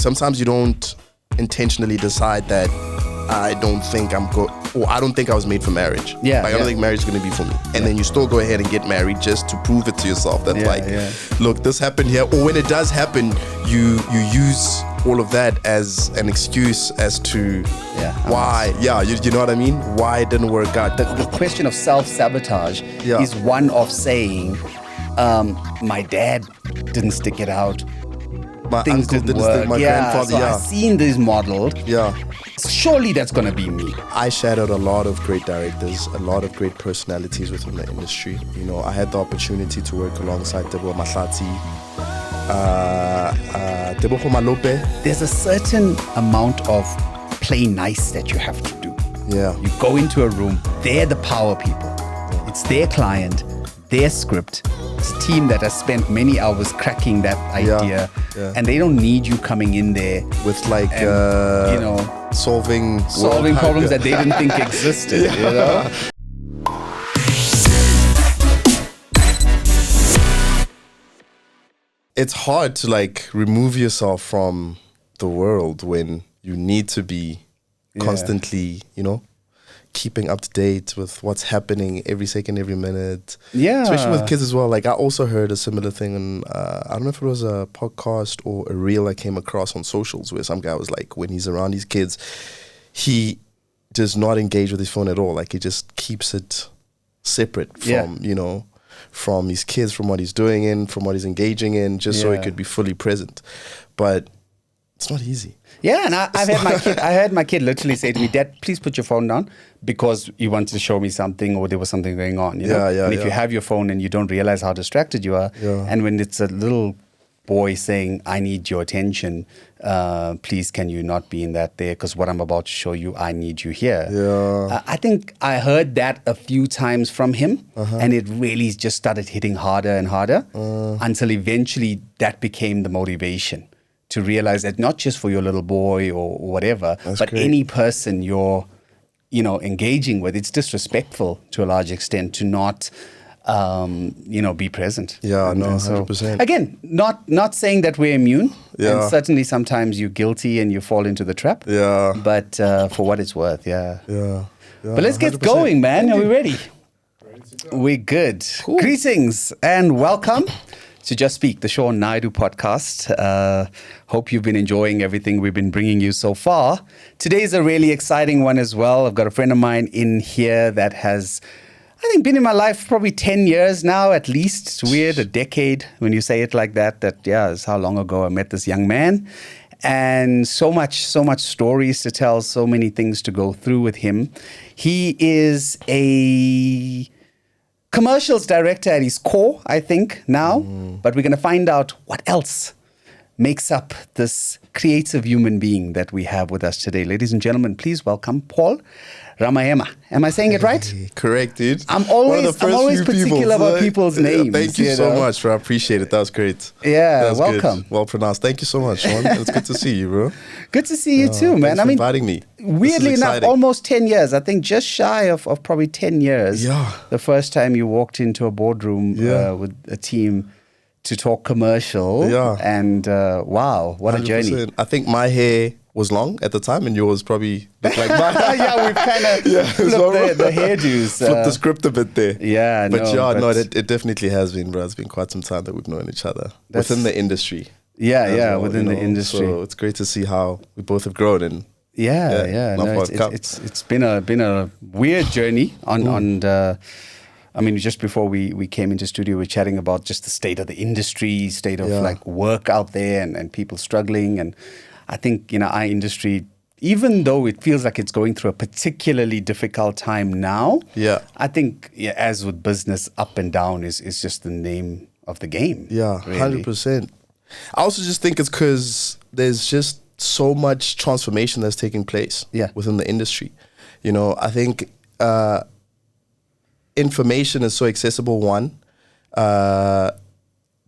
sometimes you don't intentionally decide that I don't think I'm good, or I don't think I was made for marriage. Yeah, like I don't think marriage is going to be for me. And then you still go ahead and get married just to prove it to yourself that look, this happened here. Or when it does happen, you use all of that as an excuse as to why. Yeah, you know what I mean? Why it didn't work out. The question of self-sabotage is one of saying, my dad didn't stick it out. My Things uncle didn't didn't work. stick, my grandfather, so I've seen this modeled. Yeah. Surely that's going to be me. I shadowed a lot of great directors, a lot of great personalities within the industry. You know, I had the opportunity to work alongside Tebo Mahlati, Tebo Malope. There's a certain amount of play nice that you have to do. Yeah. You go into a room, they're the power people. It's their client, their script. It's a team that has spent many hours cracking that idea, and they don't need you coming in there with like, solving problems that they didn't think existed. You know? It's hard to like remove yourself from the world when you need to be constantly, keeping up to date with what's happening every second, every minute. Yeah. Especially with kids as well. Like I also heard a similar thing on, I don't know if it was a podcast or a reel I came across on socials where some guy was like, when he's around his kids, he does not engage with his phone at all. Like he just keeps it separate from, from his kids, from what he's doing from what he's engaging in, just so he could be fully present. But it's not easy. Yeah, and I heard my kid literally say to me, "Dad, please put your phone down," because you wanted to show me something or there was something going on. You know? And if you have your phone and you don't realize how distracted you are, and when it's a little boy saying, "I need your attention, please can you not be in that there, because what I'm about to show you, I need you here." I think I heard that a few times from him, and it really just started hitting harder and harder until eventually that became the motivation to realize that not just for your little boy or whatever, but any person you're, engaging with, it's disrespectful to a large extent to not, be present. Yeah, and 100%. So, again, not saying that we're immune. Yeah. And certainly sometimes you're guilty and you fall into the trap. Yeah. But for what it's worth, Yeah. But let's get going, man. Are we ready? We're good. Cool. Greetings and welcome to Just Speak, the Shaun Naidu podcast. Hope you've been enjoying everything we've been bringing you so far. Today's a really exciting one as well. I've got a friend of mine in here that has, I think, been in my life probably 10 years now, at least. It's weird, a decade when you say it like that, is how long ago I met this young man. And so much stories to tell, so many things to go through with him. He is a commercials director at his core, I think, now. But we're going to find out what else makes up this creative human being that we have with us today. Ladies and gentlemen, please welcome Paul Ramaema. Am I saying it right? Correct, dude. I'm always particular about people's names. Thank you so much, bro. I appreciate it. That was great. Yeah, welcome. Good. Well pronounced. Thank you so much, Shaun. It's good to see you, bro. Good to see you too, man. Thanks for inviting me. Weirdly enough, almost 10 years. I think just shy of probably 10 years. Yeah. The first time you walked into a boardroom with a team to talk commercial. Yeah. And wow, what 100%. A journey. I think my hair was long at the time and yours probably looked like mine. Yeah, we've kind of flipped the hairdos. Flipped the script a bit there. Yeah, but it definitely has been, bro. It's been quite some time that we've known each other within the industry. Yeah, within the industry. So it's great to see how we both have grown and it's been a weird journey on I mean, just before we came into studio, we were chatting about just the state of the industry, state of like work out there and people struggling. And I think, our industry, even though it feels like it's going through a particularly difficult time now, I think as with business, up and down is just the name of the game. Yeah, really. 100%. I also just think it's because there's just so much transformation that's taking place within the industry. I think information is so accessible, one.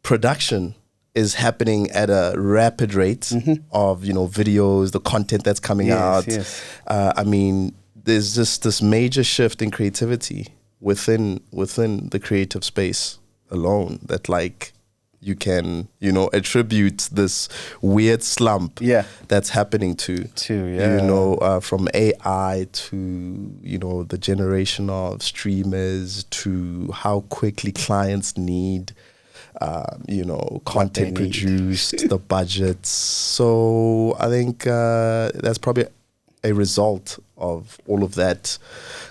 Production is happening at a rapid rate of, videos, the content that's coming out. Yes. I mean, there's just this major shift in creativity within the creative space alone that you can, attribute this weird slump that's happening to from AI to, the generation of streamers to how quickly clients need, content produced, the budgets. So I think that's probably a result of all of that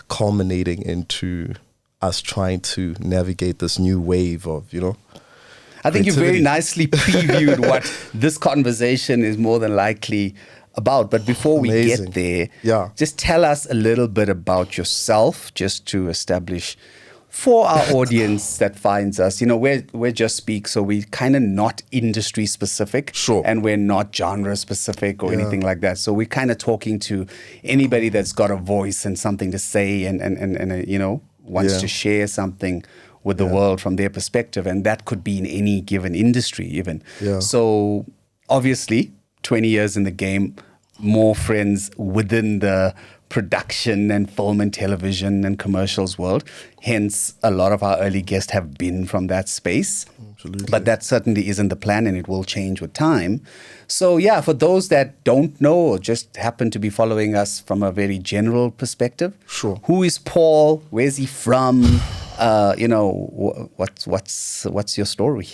culminating into us trying to navigate this new wave of, I think you very nicely previewed what this conversation is more than likely about. But before we get there, just tell us a little bit about yourself, just to establish for our audience that finds us. We're Just Speak, so we're kind of not industry specific. Sure. And we're not genre specific or anything like that. So we're kind of talking to anybody that's got a voice and something to say and wants to share something with the world from their perspective. And that could be in any given industry even. Yeah. So obviously, 20 years in the game, more friends within the production and film and television and commercials world. Hence, a lot of our early guests have been from that space. Absolutely. But that certainly isn't the plan, and it will change with time. So for those that don't know or just happen to be following us from a very general perspective, sure. Who is Paul? Where's he from? What's your story?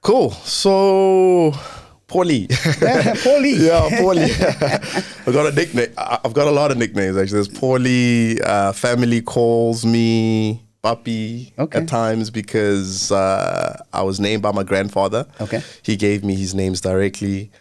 Cool. So Paulie. Paulie. Yeah, Paulie. I've got a nickname. I've got a lot of nicknames, actually. There's Paulie. Family calls me Papi at times because I was named by my grandfather. Okay. He gave me his names directly.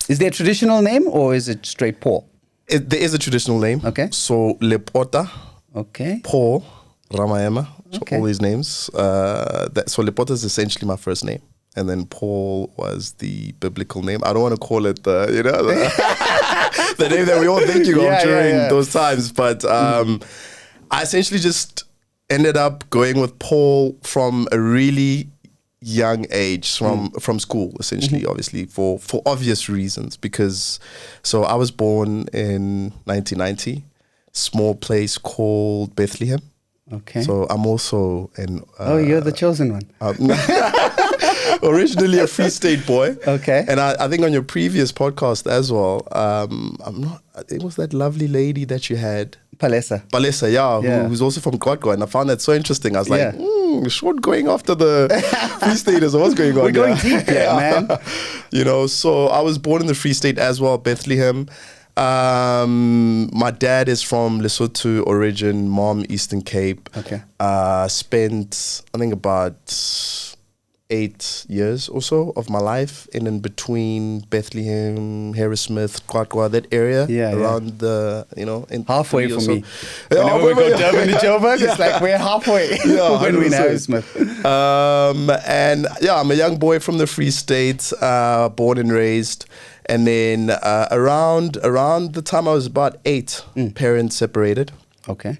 Is there a traditional name or is it straight Paul? There is a traditional name. Okay. So Lepota. Okay. Paul Ramaema. So Okay. all these names. So Lepota is essentially my first name. And then Paul was the biblical name. I don't want to call it the name that we all thinking of during those times. But I essentially just ended up going with Paul from a really young age, from school, essentially, obviously, for obvious reasons. Because, so I was born in 1990, small place called Bethlehem. Okay. So I'm also an... you're the chosen one. Originally a Free State boy. Okay. And I think on your previous podcast as well, it was that lovely lady that you had. Palesa, who's also from Kwakwa. And I found that so interesting. I was like, Shaun going after the Free Staters. What's going on? We're going deep here, man. So I was born in the Free State as well, Bethlehem. My dad is from Lesotho origin, mom Eastern Cape. Okay. Spent, I think, about 8 years or so of my life in between Bethlehem, Harrismith, Kwakwa, that area around the, in halfway for me. Whenever we go Durban to Joburg, it's like we're halfway when we're in Harrismith. And I'm a young boy from the Free State, born and raised. And then around the time I was about 8, parents separated. Okay.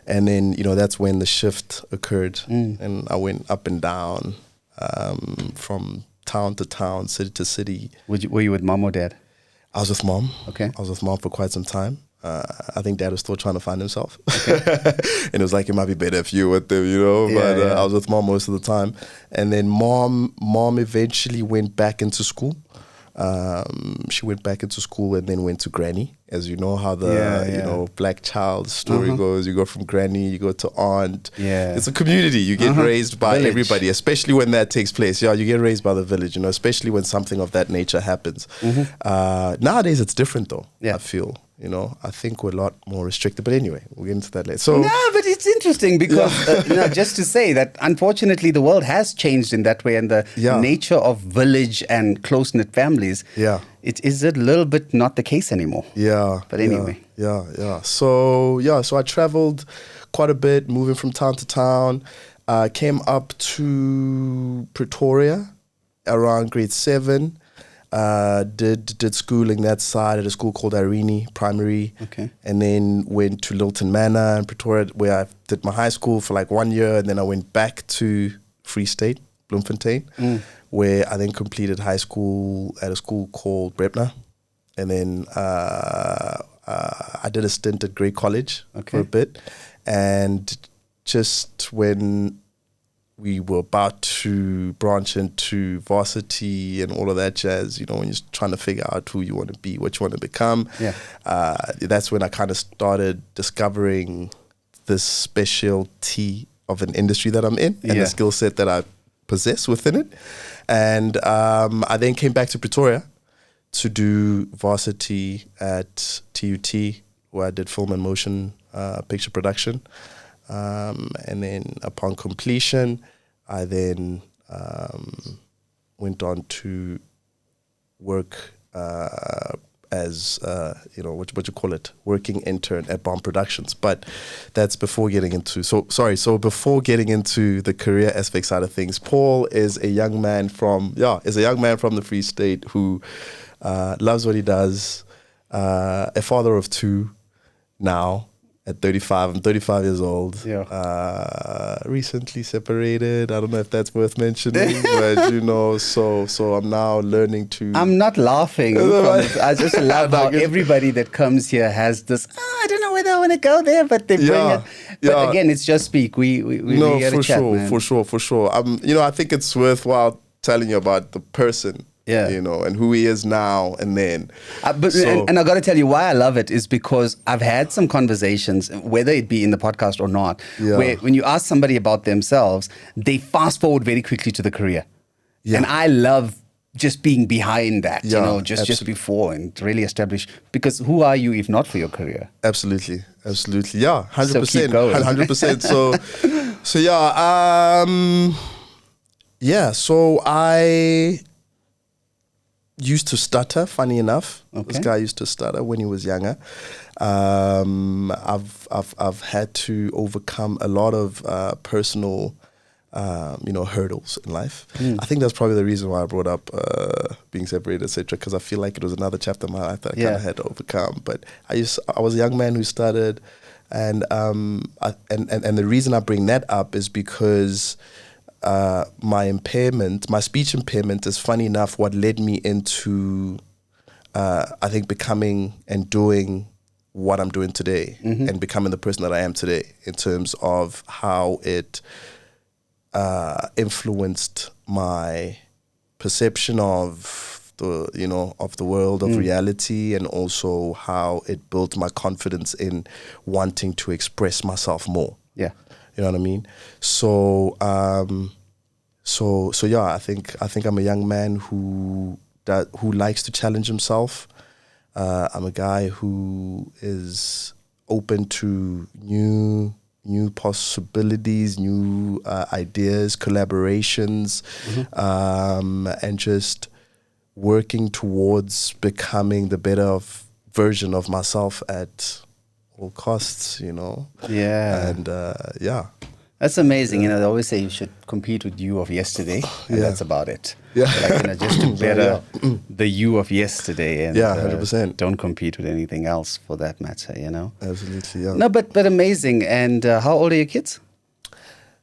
And then, that's when the shift occurred. And I went up and down. From town to town, city to city. Were you with mom or dad? I was with mom. Okay. I was with mom for quite some time. I think dad was still trying to find himself. Okay. And it was like, it might be better if you were with them, but I was with mom most of the time. And then mom eventually went back into school. She went back into school and then went to granny. As you know how the black child story goes. You go from granny, you go to aunt. Yeah. It's a community. You get raised by everybody, especially when that takes place. Yeah, you get raised by the village, especially when something of that nature happens. Nowadays it's different though, I feel. I think we're a lot more restricted. But anyway, we'll get into that later. So, but it's interesting because, just to say that unfortunately the world has changed in that way, and the nature of village and close-knit families, it is a little bit not the case anymore. Yeah. But anyway. Yeah. So I traveled quite a bit, moving from town to town. Came up to Pretoria around grade 7. Did schooling that side at a school called Irene Primary. Okay. And then went to Lilton Manor in Pretoria, where I did my high school for like 1 year, and then I went back to Free State, Bloemfontein, where I then completed high school at a school called Brepna. And then I did a stint at Grey College for a bit. And just when we were about to branch into varsity and all of that jazz, you know, when you're trying to figure out who you want to be, what you want to become. Yeah. That's when I kind of started discovering this specialty of an industry that I'm in and the skill set that I possess within it. And I then came back to Pretoria to do varsity at TUT, where I did film and motion picture production. And then upon completion, I then went on to work as, you know, what you call it, working intern at Bomb Productions. But that's before getting into, so before getting into the career aspect side of things, Paul is a young man from the Free State who loves what he does, a father of two now. At 35, I'm 35 years old. Yeah. Recently separated. I don't know if that's worth mentioning, but you know, so I'm now learning to. I'm not laughing. I just love how everybody that comes here has this. I don't know whether I want to go there, but they bring it. But again, it's just speak. We no, for sure, for sure. You know, I think it's worthwhile telling you about the person. Yeah. You know, and who he is now and then. And I got to tell you why I love it is because I've had some conversations, whether it be in the podcast or not, where when you ask somebody about themselves, they fast forward very quickly to the career. Yeah. And I love just being behind that, you know, just before and really establish, because who are you if not for your career? Absolutely. Yeah, 100%. So keep going. 100%. So I used to stutter, funny enough. Okay. This guy used to stutter when he was younger. I've had to overcome a lot of personal hurdles in life. I think that's probably the reason why I brought up being separated, etc., because I feel like it was another chapter of my life that I kind of had to overcome. But I was a young man who stuttered, and the reason I bring that up is because my speech impairment is, funny enough, what led me into, I think, becoming and doing what I'm doing today, and becoming the person that I am today, in terms of how it influenced my perception of the world of reality, and also how it built my confidence in wanting to express myself more. Yeah. You know what I mean? So, I think I'm a young man who likes to challenge himself. I'm a guy who is open to new possibilities, new ideas, collaborations, and just working towards becoming the better version of myself at all costs, you know. Yeah. And that's amazing. You know, they always say you should compete with you of yesterday, and that's about it. Yeah. Like, just to better the you of yesterday, and 100%. Don't compete with anything else for that matter, you know. Absolutely, yeah. No, but amazing. And how old are your kids?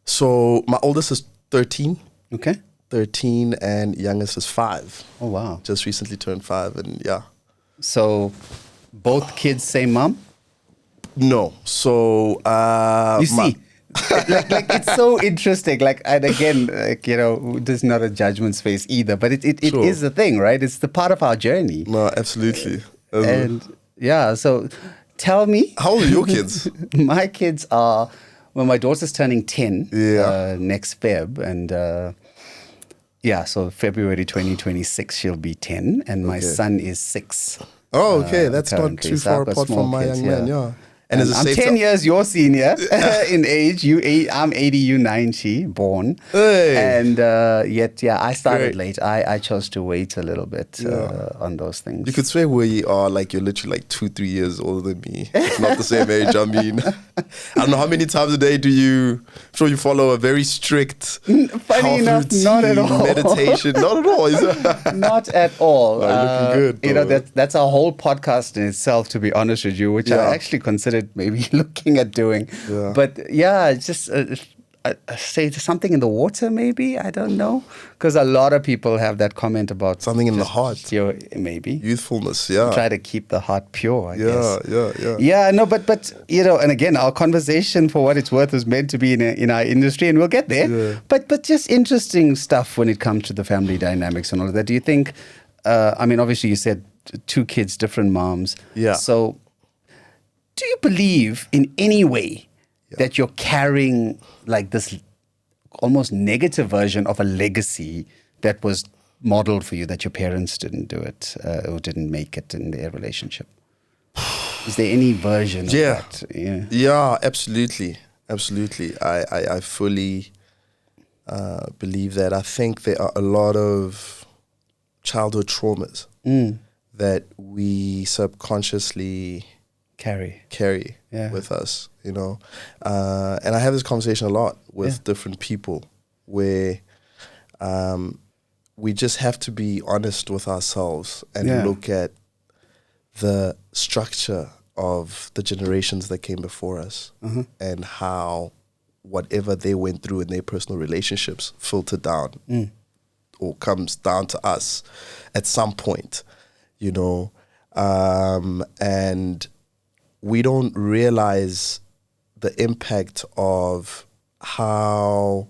So my oldest is 13. Okay. 13, and youngest is 5. Oh, wow. Just recently turned 5, and yeah. So both kids same mom? No. So you see, like it's so interesting. Like, and again, like, you know, there's not a judgment space either, but it is a thing, right? It's the part of our journey. No, absolutely. And yeah, so tell me, how old are your kids? My kids are, well, my daughter's turning 10 next Feb, and so February 2026 she'll be 10, and my son is 6. Oh, okay, that's not too far apart from my young man. Yeah. And I'm 10 years your senior in age. I'm 80, you 90, born. Hey. And yet, I started late. I chose to wait a little bit on those things. You could swear we are like, you're literally like 2-3 years older than me. It's not the same age. I mean, I don't know how many times a day do you, I'm sure you follow a very strict Funny enough, routine, not at all. meditation. Not at all. Is it? Not at all. Looking good. You know, that's a whole podcast in itself, to be honest with you, which I actually considered maybe looking at doing. But it's just, say something in the water, maybe? I don't know. Because a lot of people have that comment about something in the heart. Maybe. Youthfulness, yeah. Try to keep the heart pure, I guess. Yeah. Yeah, no, but you know, and again, our conversation, for what it's worth, is meant to be in our industry, and we'll get there. Yeah. But just interesting stuff when it comes to the family dynamics and all of that. Do you think, I mean, obviously you said 2 kids, different moms. Yeah. So do you believe in any way that you're carrying like this almost negative version of a legacy that was modeled for you, that your parents didn't do it or didn't make it in their relationship? Is there any version of that? Yeah, absolutely. I fully believe that. I think there are a lot of childhood traumas that we subconsciously carry with us, you know. And I have this conversation a lot with different people where we just have to be honest with ourselves and look at the structure of the generations that came before us and how whatever they went through in their personal relationships filtered down or comes down to us at some point, you know. And we don't realize the impact of how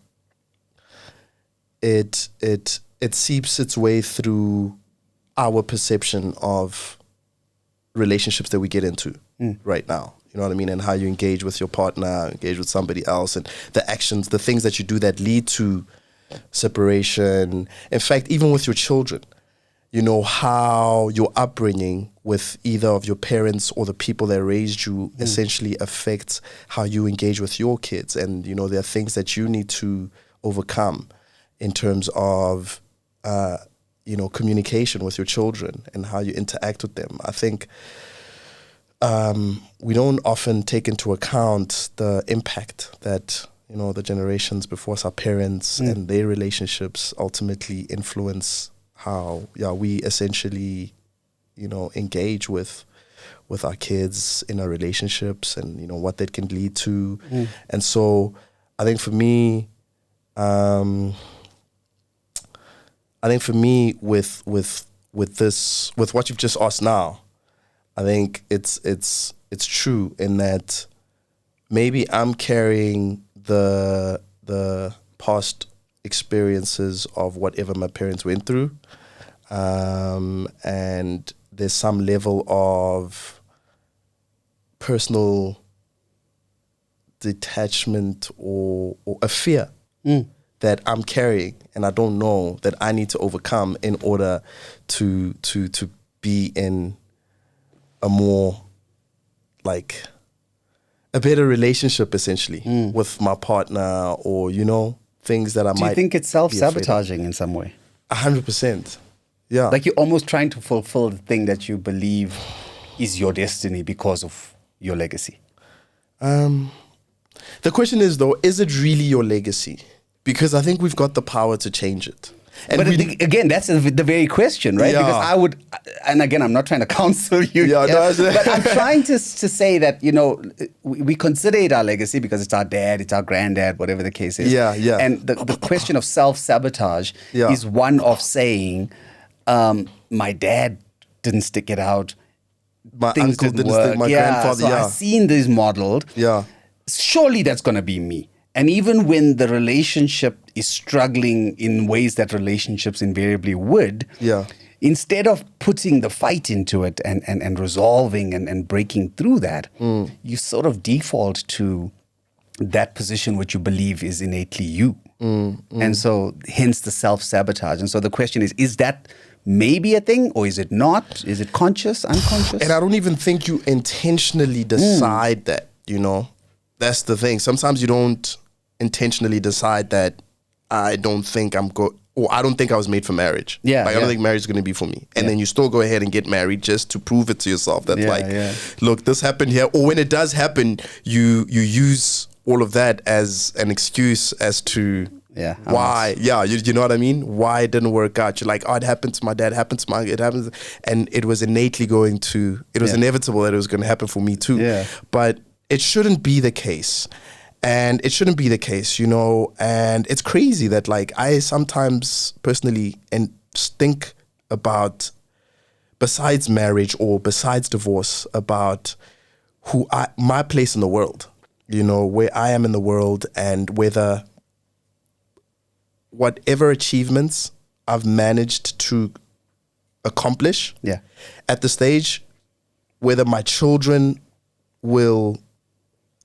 it seeps its way through our perception of relationships that we get into right now. You know what I mean? And how you engage with your partner, engage with somebody else, and the actions, the things that you do that lead to separation. In fact, even with your children, you know, how your upbringing with either of your parents or the people that raised you essentially affects how you engage with your kids. And, you know, there are things that you need to overcome in terms of, you know, communication with your children and how you interact with them. I think we don't often take into account the impact that, you know, the generations before us, our parents and their relationships ultimately influence how we essentially, you know, engage with our kids in our relationships and, you know, what that can lead to. And so I think for me, with this, with what you've just asked now, I think it's true in that maybe I'm carrying the past experiences of whatever my parents went through, and there's some level of personal detachment or a fear that I'm carrying, and I don't know that I need to overcome in order to be in a more, like, a better relationship essentially with my partner, or, you know, things that I might. Do you think it's self-sabotaging in some way? 100%. Yeah. Like you're almost trying to fulfill the thing that you believe is your destiny because of your legacy. The question is, though, is it really your legacy? Because I think we've got the power to change it. And but again, that's the very question, right? Yeah. Because I would, and again, I'm not trying to counsel you, Yeah, no, but I'm trying to say that, you know, we consider it our legacy because it's our dad, it's our granddad, whatever the case is. Yeah. And the question of self-sabotage is one of saying, my dad didn't stick it out. My Things uncle didn't didn't work. stick, my grandfather, so I've seen this modeled. Yeah. Surely that's going to be me. And even when the relationship is struggling in ways that relationships invariably would, instead of putting the fight into it and resolving and breaking through that, you sort of default to that position which you believe is innately you. And so hence the self-sabotage. And so the question is that maybe a thing, or is it not? Is it conscious, unconscious? And I don't even think you intentionally decide that, you know. That's the thing. Sometimes you don't intentionally decide that I don't think I was made for marriage. I don't think marriage is going to be for me. And then you still go ahead and get married just to prove it to yourself that look, this happened here. Or when it does happen, you use all of that as an excuse as to why. You know what I mean? Why it didn't work out. You're like, oh, it happened to my dad, it happens. And it was innately it was inevitable that it was going to happen for me too. But it shouldn't be the case. And it shouldn't be the case, and it's crazy that like I sometimes personally think about, besides marriage or besides divorce, about my place in the world, where I am in the world, and whether whatever achievements I've managed to accomplish at the stage, whether my children will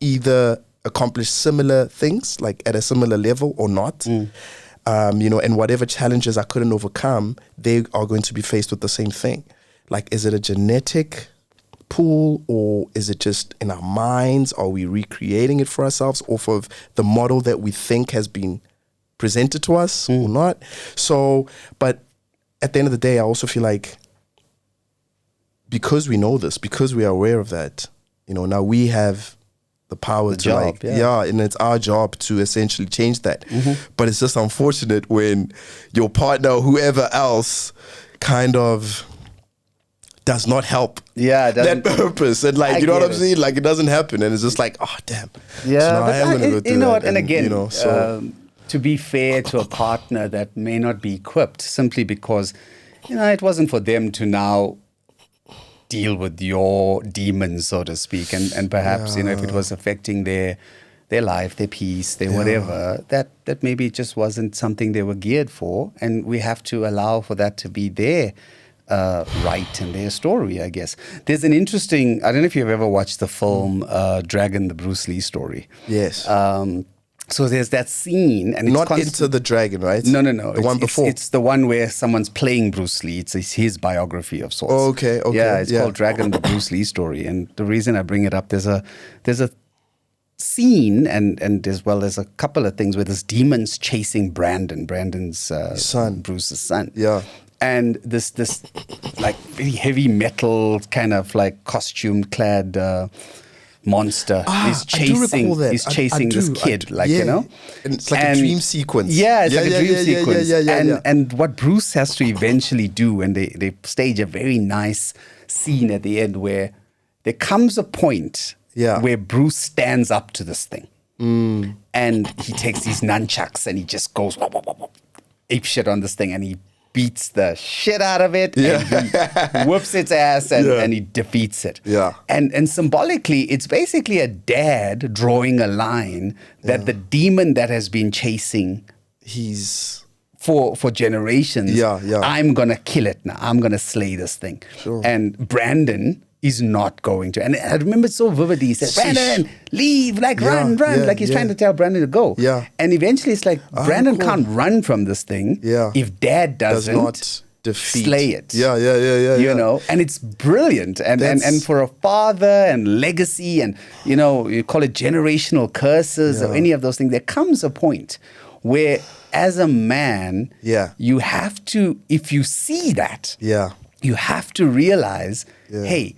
either accomplish similar things, like at a similar level or not. And whatever challenges I couldn't overcome, they are going to be faced with the same thing. Like, is it a genetic pool, or is it just in our minds? Are we recreating it for ourselves off of the model that we think has been presented to us or not? So, but at the end of the day, I also feel like, because we know this, because we are aware of that, now we have the power to and it's our job to essentially change that. But it's just unfortunate when your partner or whoever else kind of does not help that purpose, and like, you know what I'm saying, like it doesn't happen, and it's just like, oh damn, so now I am gonna go through that. And again, to be fair to a partner that may not be equipped, simply because it wasn't for them to now deal with your demons, so to speak, and perhaps if it was affecting their life, their peace, their whatever, that maybe it just wasn't something they were geared for, and we have to allow for that to be their right and their story, I guess. There's an interesting, I don't know if you've ever watched the film Dragon, the Bruce Lee story. Yes. So there's that scene, and it's not Into the Dragon, right? No. The one before. It's the one where someone's playing Bruce Lee. It's his biography of sorts. Oh, okay. Yeah, it's called Dragon, the Bruce Lee story. And the reason I bring it up, there's a scene, and as well as a couple of things where there's demons chasing Brandon's son, Bruce's son. Yeah. And this like very heavy metal kind of like costume clad monster is chasing this kid, and it's like a dream sequence. Yeah, it's like a dream sequence. And what Bruce has to eventually do, and they stage a very nice scene at the end where there comes a point where Bruce stands up to this thing, and he takes these nunchucks and he just goes apeshit on this thing, and he beats the shit out of it, and he whoops its ass, and he defeats it. Yeah. And symbolically, it's basically a dad drawing a line that the demon that has been chasing for generations, I'm going to kill it now. I'm going to slay this thing. Sure. And Brandon is not going to. And I remember it so vividly. He said, Brandon, leave, run. Like he's trying to tell Brandon to go. Yeah. And eventually it's like, Brandon can't run from this thing if dad does not slay it. Yeah. And it's brilliant. And for a father and legacy, and, you call it generational curses or any of those things, there comes a point where as a man, you have to, if you see that, you have to realize, hey,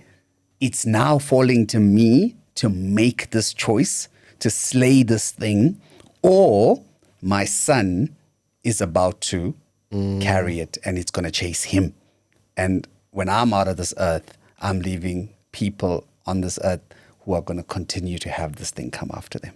it's now falling to me to make this choice, to slay this thing, or my son is about to carry it and it's going to chase him. And when I'm out of this earth, I'm leaving people on this earth who are going to continue to have this thing come after them.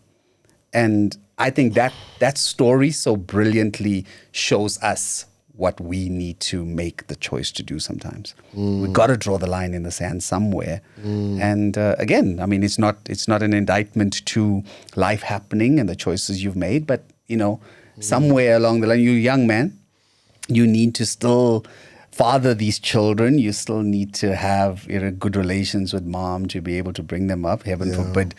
And I think that story so brilliantly shows us what we need to make the choice to do sometimes. We've got to draw the line in the sand somewhere. And again, I mean, it's not an indictment to life happening and the choices you've made, but, somewhere along the line, you're a young man, you need to still father these children. You still need to have good relations with mom to be able to bring them up. Heaven forbid,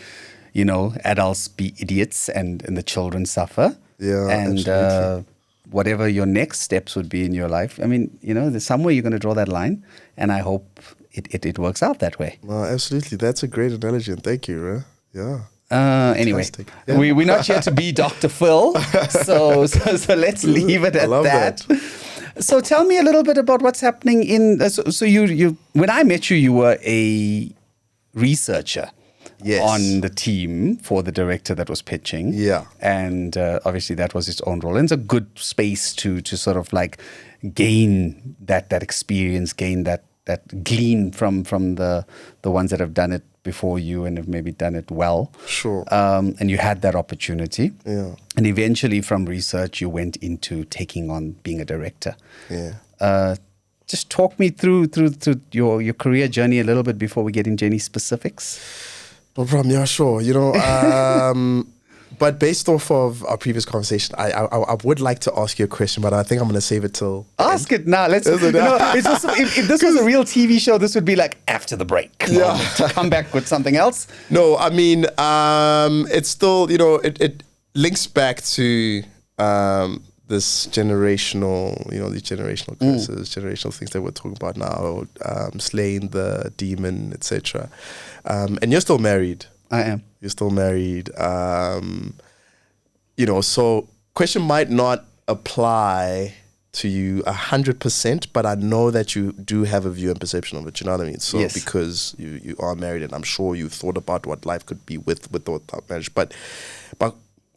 adults be idiots and the children suffer. Yeah, and absolutely. Whatever your next steps would be in your life, I mean, there's somewhere you're going to draw that line, and I hope it works out that way. Absolutely. That's a great analogy, and thank you. Yeah. Anyway, we're not here to be Dr. Phil, so let's leave it at that. So tell me a little bit about what's happening in. So you when I met you, you were a researcher. Yes. On the team for the director that was pitching. Yeah. And obviously that was its own role. And it's a good space to sort of like gain that experience, gain that glean from the ones that have done it before you and have maybe done it well. Sure. And you had that opportunity. Yeah. And eventually from research, you went into taking on being a director. Yeah. Just talk me through your career journey a little bit before we get into any specifics. No problem. Yeah, sure. You know, but based off of our previous conversation, I would like to ask you a question, but I think I'm going to save it till... Ask it now. Let's. It's also, if this was a real TV show, this would be like after the break. To come back with something else. No, I mean, it's still, you know, it links back to this generational, you know, these generational curses, generational things that we're talking about now, slaying the demon, etc. And you're still married. I am. You're still married. You know, so question might not apply to you 100%, but I know that you do have a view and perception of it. You know what I mean? So yes. Because you are married, and I'm sure you've thought about what life could be with or without marriage. But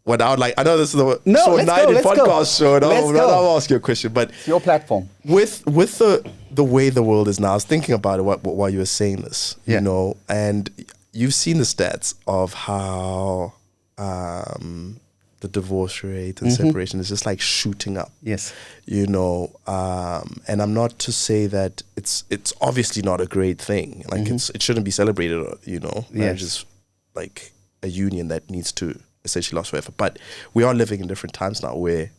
what I would like, I know this is the podcast show, and I'll ask you a question. But it's your platform. With the way the world is now, I was thinking about it while you were saying this, you know, and you've seen the stats of how the divorce rate and separation is just like shooting up. Yes. You know, and I'm not to say that it's obviously not a great thing. Like it shouldn't be celebrated, you know. Marriage is like a union that needs to essentially last forever. But we are living in different times now where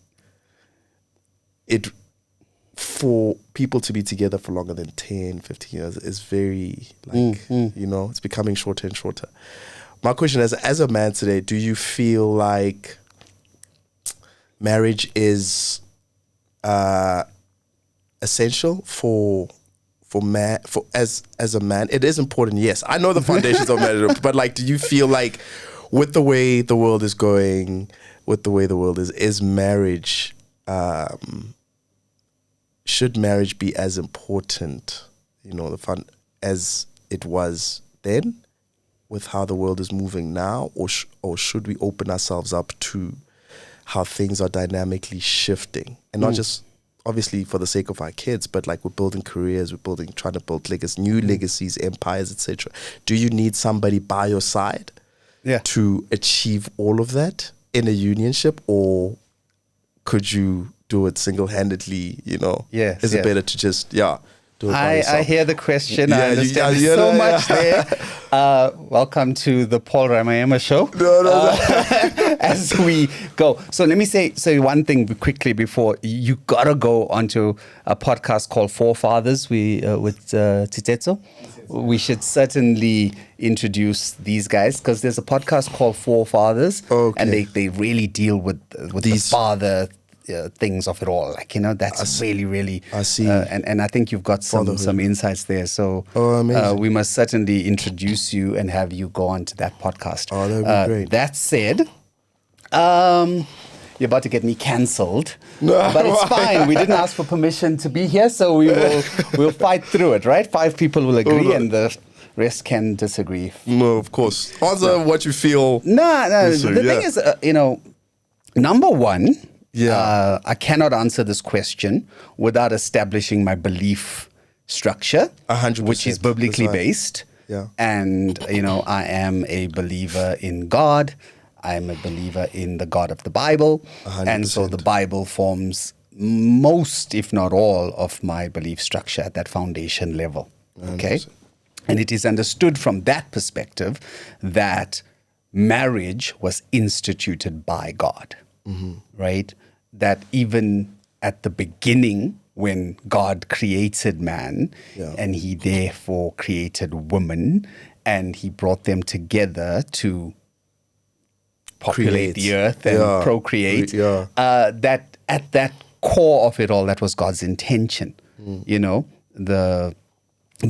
for people to be together for longer than 10, 15 years is very, like, you know, it's becoming shorter and shorter. My question is, as a man today, do you feel like marriage is essential for as a man? It is important, yes. I know the foundations of marriage, but like, do you feel like with the way the world is going, with the way the world is marriage, should marriage be as important, you know, as it was then, with how the world is moving now, or should we open ourselves up to how things are dynamically shifting, and not just obviously for the sake of our kids, but like we're building careers, trying to build new legacies, empires, etc. Do you need somebody by your side to achieve all of that in a unionship, or could you do it single-handedly, you know? Yes. Is it better to just, do it by yourself? I hear the question. I understand there's so much there. Welcome to the Paul Ramaema show. As we go. So let me say one thing quickly before. You got to go onto a podcast called Forefathers with Titetso. We should certainly introduce these guys, because there's a podcast called Forefathers, and they really deal with the father things of it all. Like, you know, that's really I see. And I think you've got some insights there. So we must certainly introduce you and have you go on to that podcast. Oh, that would be great. That said, you're about to get me cancelled, but it's fine. We didn't ask for permission to be here, so we'll fight through it, right? 5 people will agree, and the rest can disagree. No, of course. Answer what you feel. No. The thing is, you know, number one, I cannot answer this question without establishing my belief structure, 100%, which is biblically based. Yeah. And, you know, I am a believer in God. I'm a believer in the God of the Bible. 100%. And so the Bible forms most, if not all, of my belief structure at that foundation level. Okay? 100%. And it is understood from that perspective that marriage was instituted by God, right? That even at the beginning, when God created man, and he therefore created woman, and he brought them together to populate the earth and procreate, that at that core of it all, that was God's intention. You know, the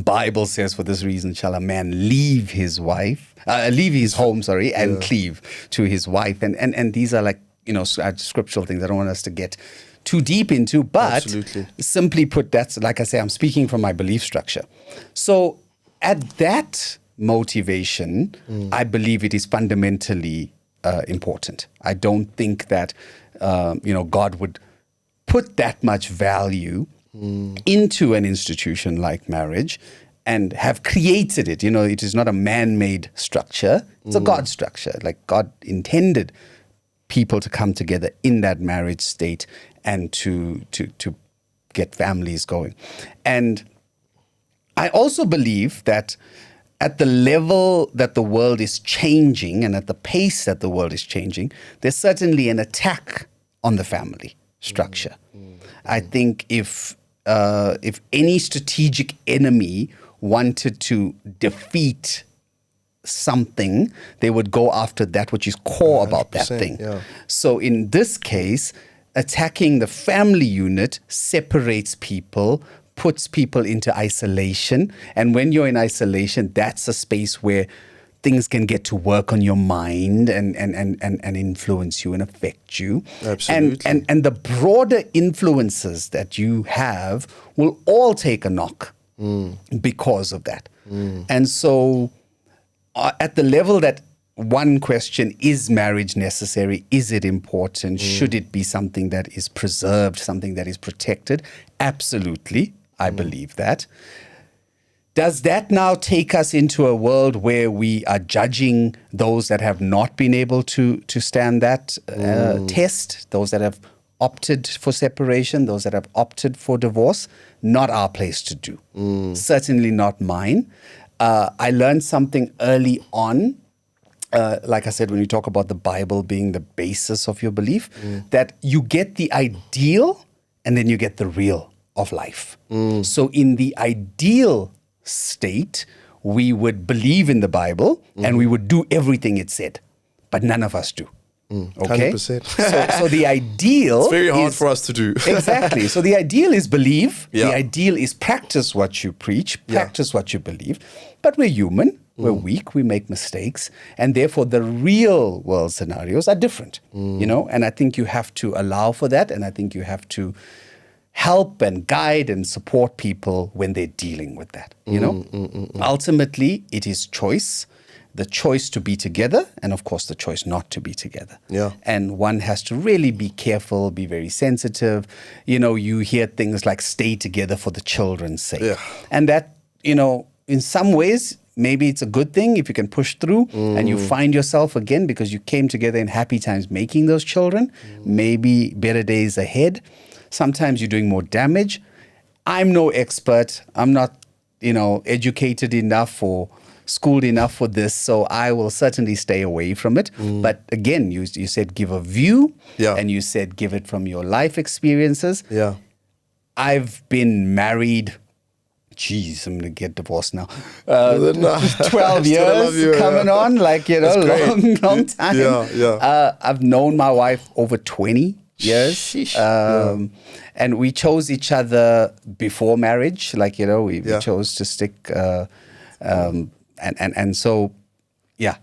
Bible says, for this reason shall a man leave his home, and cleave to his wife. And these are like, you know, scriptural things I don't want us to get too deep into, but simply put, that's, like I say, I'm speaking from my belief structure. So at that motivation, I believe it is fundamentally important. I don't think that, you know, God would put that much value into an institution like marriage and have created it. It is not a man-made structure. It's a God structure. Like God intended people to come together in that marriage state and to get families going. And I also believe that at the level that the world is changing and at the pace that the world is changing, there's certainly an attack on the family structure. I think if any strategic enemy wanted to defeat something, they would go after that which is core about that thing. Yeah. So in this case, attacking the family unit separates people, puts people into isolation. And when you're in isolation, that's a space where things can get to work on your mind and influence you and affect you. Absolutely. And the broader influences that you have will all take a knock because of that. And so at the level that one question, is marriage necessary? Is it important? Should it be something that is preserved, something that is protected? Absolutely. I believe that. Does that now take us into a world where we are judging those that have not been able to stand that test, those that have opted for separation, those that have opted for divorce? Not our place to do. Certainly not mine. I learned something early on, like I said, when you talk about the Bible being the basis of your belief, that you get the ideal and then you get the real of life. So in the ideal state, we would believe in the Bible and we would do everything it said, but none of us do. Okay? 100%. So the ideal It's very hard for us to do. Exactly. So the ideal is believe. Yeah. The ideal is practice what you preach, practice what you believe. But we're human. We're weak. We make mistakes. And therefore, the real world scenarios are different, and I think you have to allow for that. And I think you have to help and guide and support people when they're dealing with that, Ultimately, it is choice. The choice to be together, and of course, the choice not to be together. Yeah. And one has to really be careful, be very sensitive. You hear things like stay together for the children's sake. Yeah. And that, in some ways, maybe it's a good thing if you can push through and you find yourself again because you came together in happy times making those children, maybe better days ahead. Sometimes you're doing more damage. I'm no expert. I'm not, educated enough or schooled enough for this, so I will certainly stay away from it. But again, you said give a view, and you said give it from your life experiences. Yeah. I've been married. Geez, I'm gonna get divorced now. 12 years coming on, long time. Yeah. I've known my wife over 20 years. And we chose each other before marriage. We chose to stick. And so,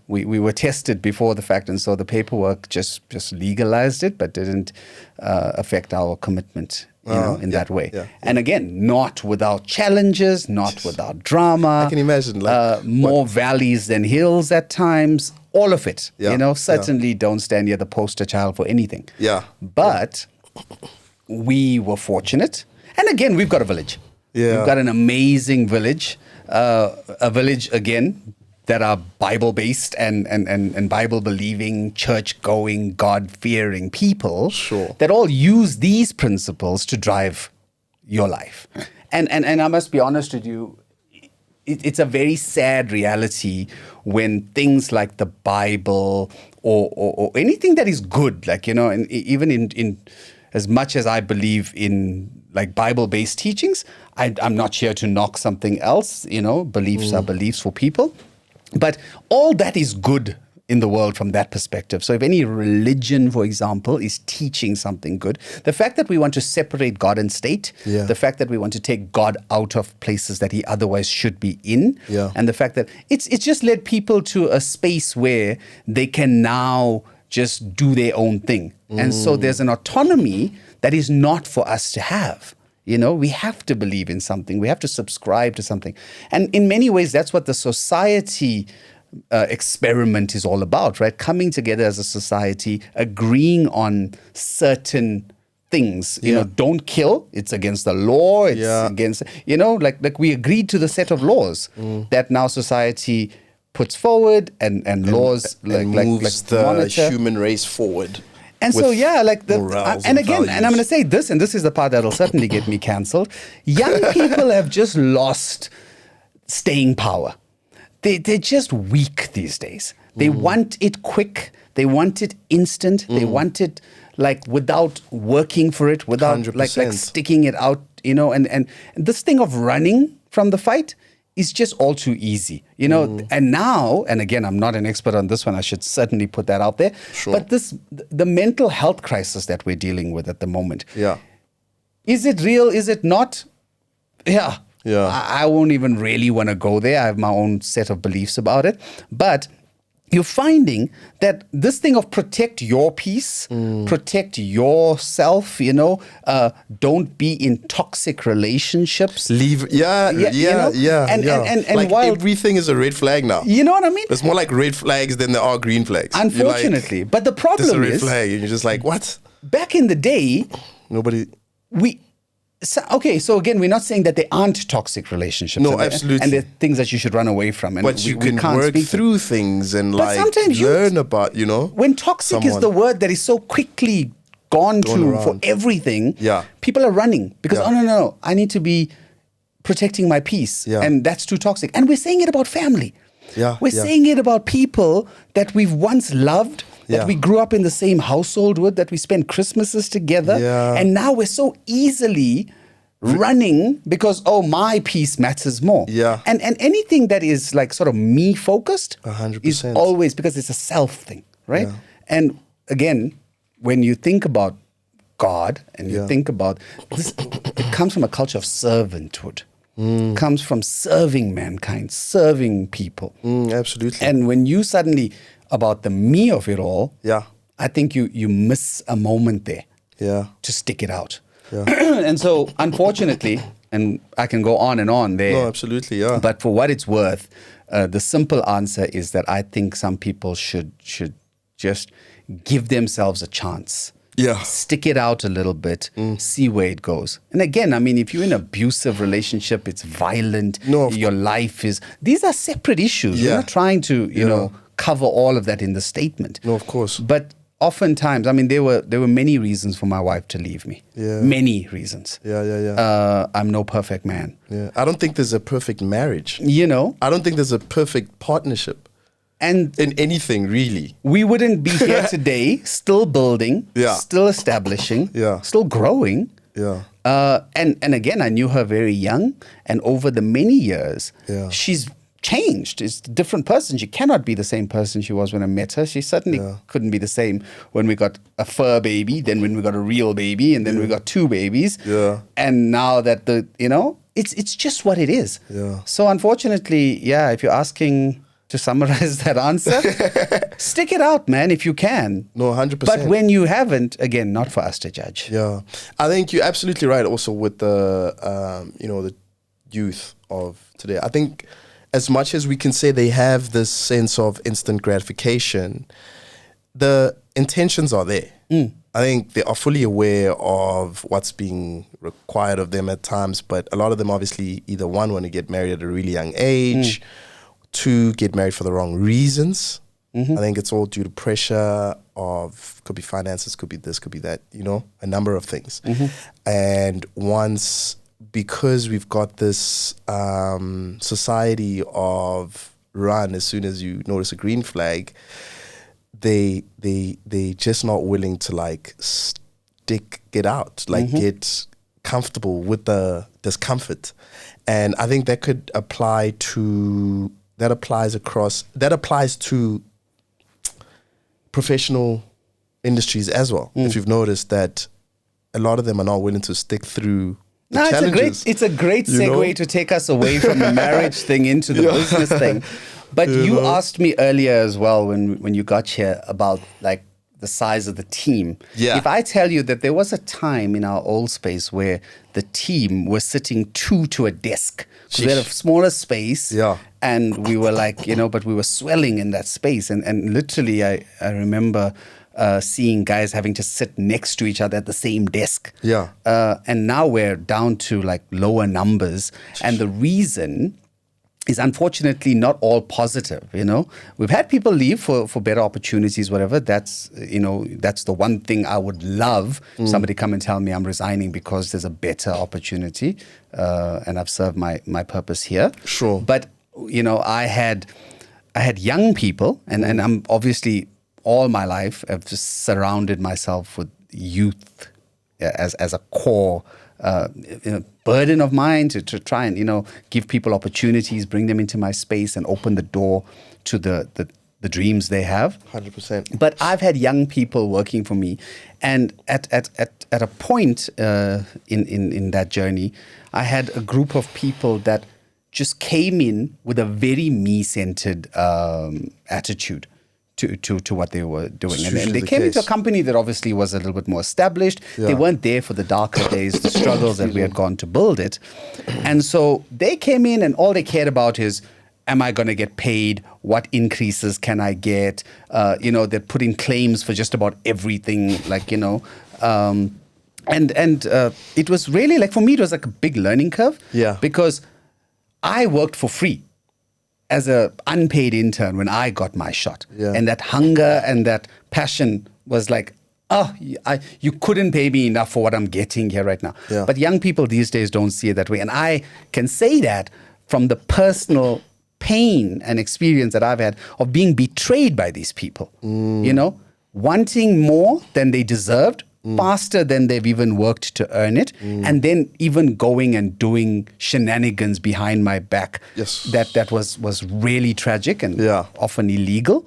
we were tested before the fact, and so the paperwork just legalized it, but didn't affect our commitment, in that way. Yeah. And again, not without challenges, not without drama. I can imagine, more valleys than hills at times. All of it, Yeah. Certainly don't stand near the poster child for anything. Yeah. But we were fortunate, and again, we've got a village. Yeah. We've got an amazing village. A village, again, that are Bible-based and Bible-believing, church-going, God-fearing people. Sure. That all use these principles to drive your life. And I must be honest with you, it's a very sad reality when things like the Bible or anything that is good, and even in as much as I believe in Bible-based teachings, I'm not here to knock something else. Beliefs are beliefs for people. But all that is good in the world from that perspective. So if any religion, for example, is teaching something good, the fact that we want to separate God and state, the fact that we want to take God out of places that he otherwise should be in, and the fact that it's just led people to a space where they can now just do their own thing. And so there's an autonomy that is not for us to have. We have to believe in something. We have to subscribe to something. And in many ways, that's what the society experiment is all about, right? Coming together as a society, agreeing on certain things. You know, don't kill. It's against the law. It's against, you know, like we agreed to the set of laws that now society puts forward and laws moves the monitor. human race forward. And so, and again, values. and I'm going to say this, and this is the part that'll certainly get me cancelled. Young people have just lost staying power. They're just weak these days. They want it quick. They want it instant. They want it like without working for it, without like sticking it out, you know. And this thing of running from the fight is just all too easy, you know. And now, and again, I'm not an expert on this one. I should certainly put that out there. Sure. But the mental health crisis that we're dealing with at the moment. Yeah. Is it real? Is it not? Yeah. Yeah. I won't even really want to go there. I have my own set of beliefs about it. But you're finding that this thing of protect your peace, protect yourself, you know, don't be in toxic relationships. Leave, you know? And like while everything is a red flag now. You know what I mean? There's more like red flags than there are green flags. Unfortunately. But the problem is, is, a red flag, and you're just like, what? Back in the day, so again, we're not saying that there aren't toxic relationships. No, absolutely. And there are things that you should run away from. And but you can work through things and like learn about, you know. When toxic is the word that is so quickly gone to for everything, people are running because, no, I need to be protecting my peace. Yeah. And that's too toxic. And we're saying it about family. Yeah. We're saying it about people that we've once loved, that we grew up in the same household with, that we spent Christmases together. Yeah. And now we're so easily running because, my peace matters more. Yeah. And anything that is like sort of me focused 100%. is always because it's a self thing, right? Yeah. And again, when you think about God and you think about this, it comes from a culture of servanthood. Comes from serving mankind, serving people. Absolutely. And when you suddenly, about the me of it all, I think you miss a moment there to stick it out. Yeah. And so, unfortunately, and I can go on and on there. No, absolutely, yeah. But for what it's worth, the simple answer is that I think some people should just give themselves a chance. Yeah. Stick it out a little bit, see where it goes. And again, I mean, if you're in an abusive relationship, it's violent, your life is... These are separate issues. We're not trying to, you know, cover all of that in the statement. No, of course. But oftentimes, I mean, there were many reasons for my wife to leave me. Yeah. Many reasons. I'm no perfect man. Yeah. I don't think there's a perfect marriage. You know? I don't think there's a perfect partnership. And in anything, really. We wouldn't be here today, still building, still establishing, still growing. Yeah. And again, I knew her very young. And over the many years, she's changed. It's a different person. She cannot be the same person she was when I met her. She certainly couldn't be the same when we got a fur baby, then when we got a real baby, and then we got two babies. Yeah. And now that it's just what it is. Yeah. So unfortunately, if you're asking to summarize that answer, stick it out, man, if you can. No, 100%. But when you haven't, again, not for us to judge. Yeah. I think you're absolutely right also with the, the youth of today. I think as much as we can say they have this sense of instant gratification, the intentions are there. I think they are fully aware of what's being required of them at times, but a lot of them obviously either one, want to get married at a really young age, two, get married for the wrong reasons. I think it's all due to pressure of, could be finances, could be this, could be that, a number of things. And once, because we've got this society of run as soon as you notice a green flag, they just not willing to like get out, like get comfortable with the discomfort. And I think that could apply to, that applies to professional industries as well. If you've noticed that a lot of them are not willing to stick through the challenges. It's a great segue to take us away from the marriage thing into the business thing. But you asked me earlier as well when you got here about like the size of the team. Yeah. If I tell you that there was a time in our old space where the team was sitting two to a desk. We had a smaller space. Yeah. And we were like, but we were swelling in that space. And literally, I remember seeing guys having to sit next to each other at the same desk. Yeah. And now we're down to like lower numbers. And the reason is unfortunately not all positive. We've had people leave for better opportunities, whatever. That's the one thing I would love somebody come and tell me I'm resigning because there's a better opportunity, and I've served my purpose here. Sure. But I had young people, and I'm obviously all my life I've just surrounded myself with youth as a core burden of mine to try and give people opportunities, bring them into my space, and open the door to the dreams they have. 100%. But I've had young people working for me, and at a point in that journey, I had a group of people that just came in with a very me-centered attitude to what they were doing. And they came into a company that obviously was a little bit more established. Yeah. They weren't there for the darker days, the struggles that we had gone to build it. And so they came in and all they cared about is, am I going to get paid? What increases can I get? They're putting claims for just about everything, and it was really like, for me, it was like a big learning curve. Yeah. Because I worked for free as an unpaid intern when I got my shot. Yeah. And that hunger and that passion was like, you couldn't pay me enough for what I'm getting here right now. Yeah. But young people these days don't see it that way. And I can say that from the personal pain and experience that I've had of being betrayed by these people, wanting more than they deserved, faster than they've even worked to earn it, and then even going and doing shenanigans behind my back. Yes. That was really tragic and Yeah. often illegal.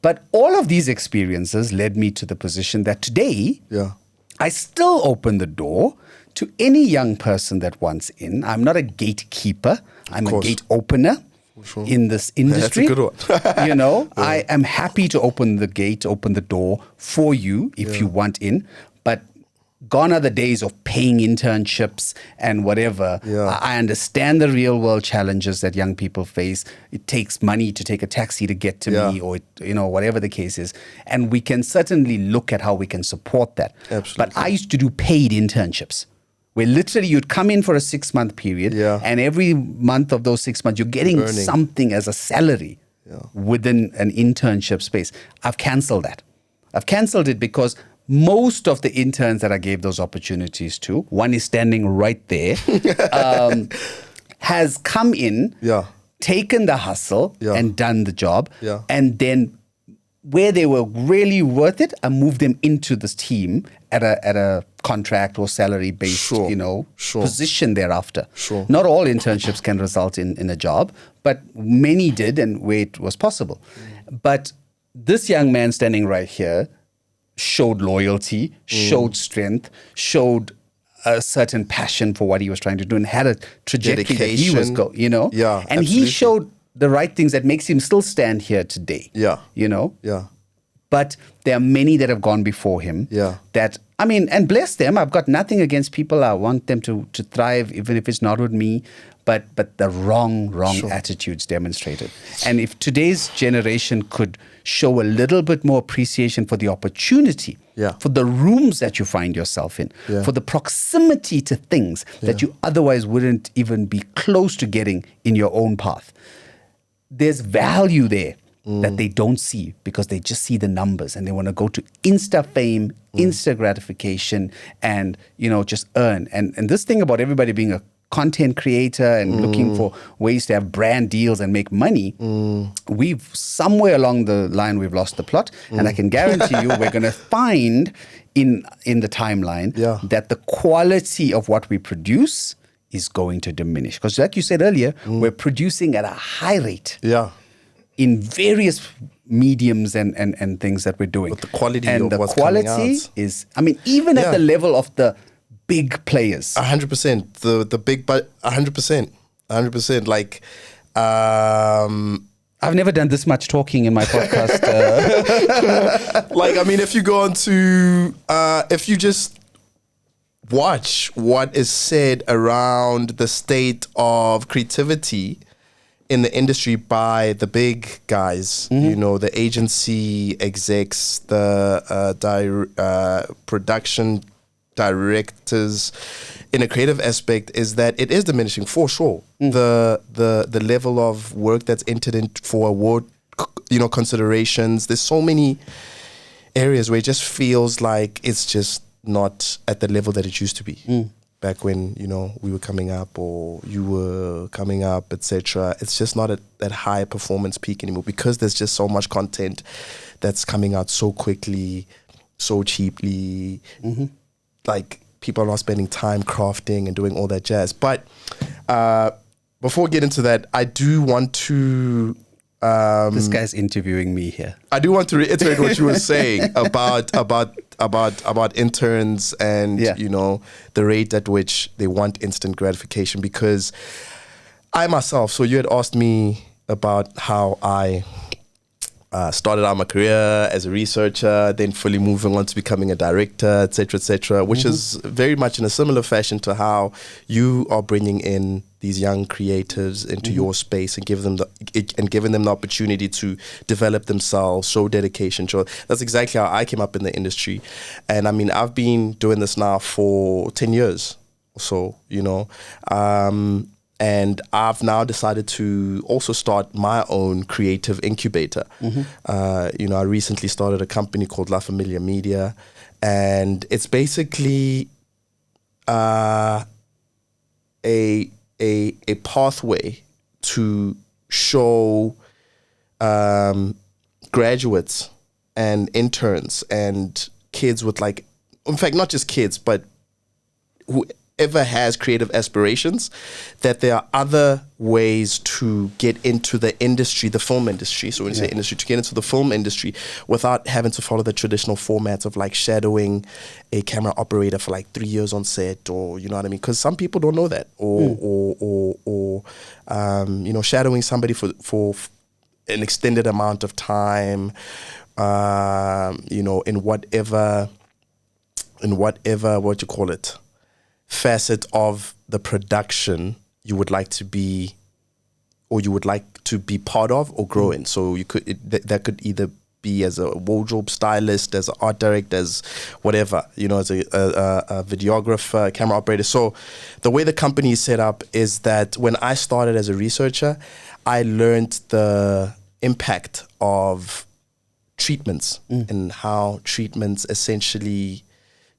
But all of these experiences led me to the position that today, Yeah. I still open the door to any young person that wants in. I'm not a gatekeeper. I'm a gate opener. Sure. In this industry. That's a good one. I am happy to open the gate, open the door for you if you want in. But gone are the days of paying internships and whatever. Yeah. I understand the real world challenges that young people face. It takes money to take a taxi to get to me, or whatever the case is. And we can certainly look at how we can support that. Absolutely. But I used to do paid internships, where literally you'd come in for a 6-month period, and every month of those 6 months, you're getting something as a salary within an internship space. I've canceled that. I've canceled it because most of the interns that I gave those opportunities to, one is standing right there, has come in, taken the hustle and done the job. Yeah. And then where they were really worth it, I moved them into this team at a contract or salary based, position thereafter. Sure. Not all internships can result in a job, but many did, and where it was possible. But this young man standing right here showed loyalty, showed strength, showed a certain passion for what he was trying to do, and had a trajectory that he was going, Yeah, and absolutely. he showed the right things that makes him still stand here today. Yeah. Yeah. But there are many that have gone before him. Yeah. And bless them. I've got nothing against people. I want them to thrive, even if it's not with me. But the wrong attitudes demonstrated. And if today's generation could show a little bit more appreciation for the opportunity, for the rooms that you find yourself in, for the proximity to things that you otherwise wouldn't even be close to getting in your own path, there's value there that they don't see because they just see the numbers and they want to go to Insta fame, Insta gratification, and just earn. And this thing about everybody being a content creator and looking for ways to have brand deals and make money, we've somewhere along the line we've lost the plot. And I can guarantee you we're going to find in the timeline that the quality of what we produce is going to diminish. Because like you said earlier, we're producing at a high rate. Yeah. In various mediums and things that we're doing. But the quality and of the what's quality coming out. is, even at the level of the big players. 100%. The big, but 100%. 100%. Like, I've never done this much talking in my podcast. If you go on to, if you just watch what is said around the state of creativity in the industry by the big guys, you know, the agency execs, the production directors, in a creative aspect, is that it is diminishing for sure. The level of work that's entered in for award, you know, considerations. There's so many areas where it just feels like it's just not at the level that it used to be. Back when, you know, we were coming up or you were coming up, etc. It's just not at that high performance peak anymore because there's just so much content that's coming out so quickly, so cheaply. Like, people are not spending time crafting and doing all that jazz. But before we get into that, I do want to... this guy's interviewing me here. I do want to reiterate what you were saying about interns and, you know, the rate at which they want instant gratification, because I myself, so you had asked me about how I started out my career as a researcher, then fully moving on to becoming a director, etc., which is very much in a similar fashion to how you are bringing in these young creatives into your space and giving them the opportunity to develop themselves, show dedication. So that's exactly how I came up in the industry. And I mean, I've been doing this now for 10 years or so, you know. And I've now decided to also start my own creative incubator. You know, I recently started a company called La Familia Media, and it's basically a pathway to show graduates and interns and kids with, like, in fact, not just kids, but whoever has creative aspirations, that there are other ways to get into the industry, the film industry. So when you say industry, to get into the film industry without having to follow the traditional formats of, like, shadowing a camera operator for like 3 years on set, or, you know what I mean? Because some people don't know that, or you know, shadowing somebody for an extended amount of time, you know, in whatever, what you call it, facet of the production you would like to be, or you would like to be part of or grow in. So you could, that could either be as a wardrobe stylist, as an art director, as whatever, you know, as a videographer, camera operator. So the way the company is set up is that when I started as a researcher, I learned the impact of treatments and how treatments essentially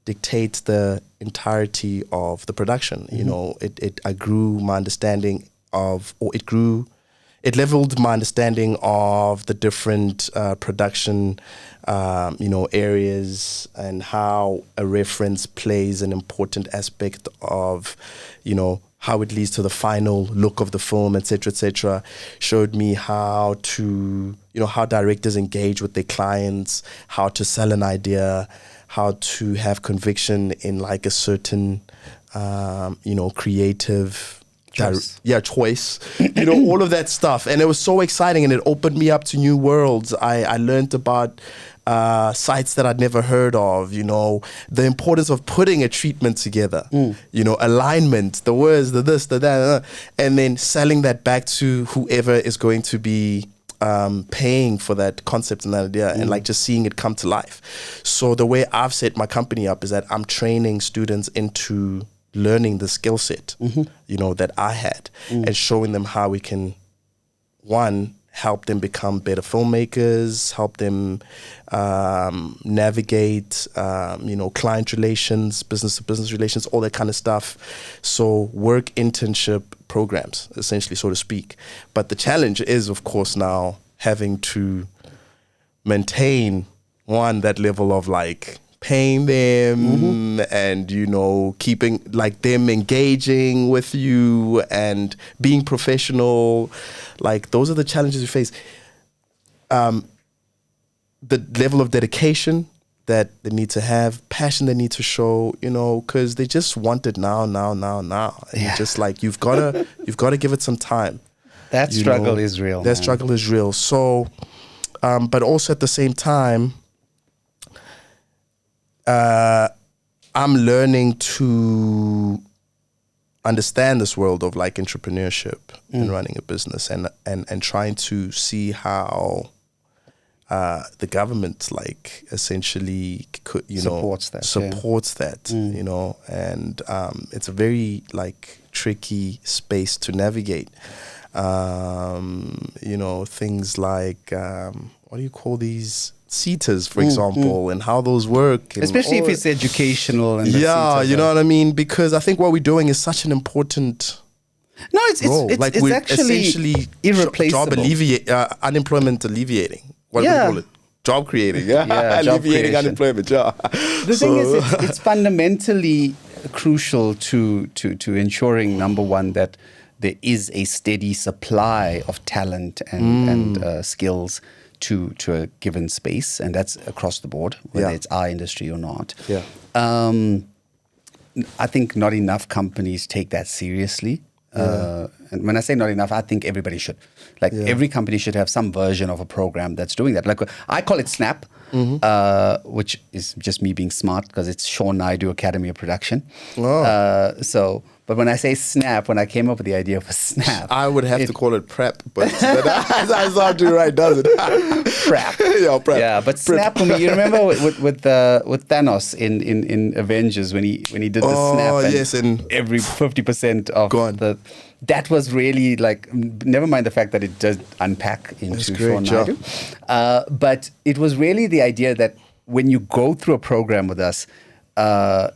dictate the entirety of the production. You know, I grew my understanding of, or it leveled my understanding of the different production, you know, areas, and how a reference plays an important aspect of, you know, how it leads to the final look of the film, etc., showed me how to, you know, how directors engage with their clients, how to sell an idea, how to have conviction in, like, a certain, you know, creative choice, you know, all of that stuff. And it was so exciting, and it opened me up to new worlds. I learned about sites that I'd never heard of, you know, the importance of putting a treatment together, you know, alignment, the words, the this, the that, and then selling that back to whoever is going to be paying for that concept and that idea, and, like, just seeing it come to life. So the way I've set my company up is that I'm training students into learning the skill set, you know, that I had, and showing them how we can, one, help them become better filmmakers, help them navigate, you know, client relations, business to business relations, all that kind of stuff. So work internship programs, essentially, so to speak. But the challenge is, of course, now having to maintain, one, that level of, like, paying them and, you know, keeping, like, them engaging with you and being professional. Like, those are the challenges you face. The level of dedication that they need to have, passion they need to show, you know, because they just want it now. And just, like, you've got to give it some time. That struggle is real. That struggle is real. So, but also at the same time, I'm learning to understand this world of like entrepreneurship and running a business, and trying to see how the government like essentially supports that, you know, and it's a very like tricky space to navigate. You know, things like what do you call these seaters, for example, and how those work, and especially if it's educational. And you know what I mean? Because I think what we're doing is such an important role. It's we're actually essentially irreplaceable. Unemployment alleviating. What do we call it? Job creating. Alleviating unemployment. The thing is, it's fundamentally crucial to ensuring, number one, that there is a steady supply of talent and skills to a given space, and that's across the board, whether it's our industry or not. I think not enough companies take that seriously. And when I say not enough, I think everybody should. Like every company should have some version of a program that's doing that. Like I call it SNAP, which is just me being smart because it's Shaun Naidu Academy of Production. But when I say SNAP, when I came up with the idea of a SNAP, I would have to call it PrEP, but that's not too right, does it? PrEP. PrEP. Yeah, but SNAP for me, you remember with Thanos in Avengers when he did the SNAP, and yes, and every 50% of that was really like, never mind the fact that it does unpack into Shaun Naidu, but it was really the idea that when you go through a program with us,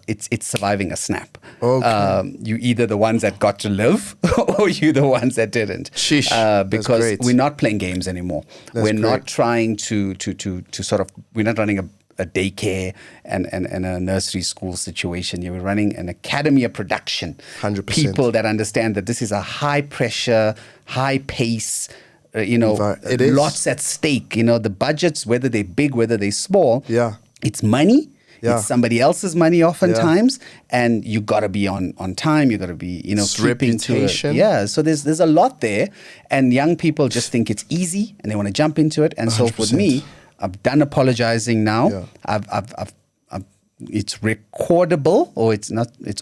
it's surviving a snap. You either the ones that got to live or you the ones that didn't. Because we're not playing games anymore. We're not trying to sort of, we're not running a daycare and a nursery school situation. We're running an academy of production. 100%. People that understand that this is a high pressure, high pace, lots at stake. The budgets, whether they're big, whether they're small, it's money. It's somebody else's money oftentimes, and you got to be on time. You got to be, it's reputation. So there's a lot there, and young people just think it's easy and they want to jump into it. And 100%. So with me, I've done apologizing now. I've it's recordable, or it's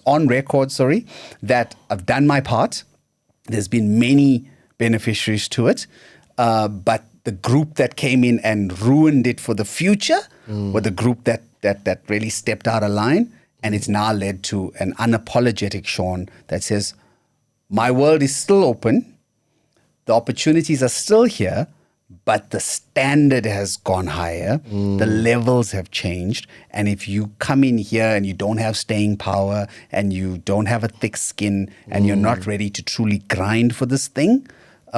on record. Sorry, that I've done my part. There's been many beneficiaries to it, but the group that came in and ruined it for the future were the group that really stepped out of line, and it's now led to an unapologetic Shaun that says, my world is still open, the opportunities are still here, but the standard has gone higher, the levels have changed, and if you come in here and you don't have staying power and you don't have a thick skin and you're not ready to truly grind for this thing,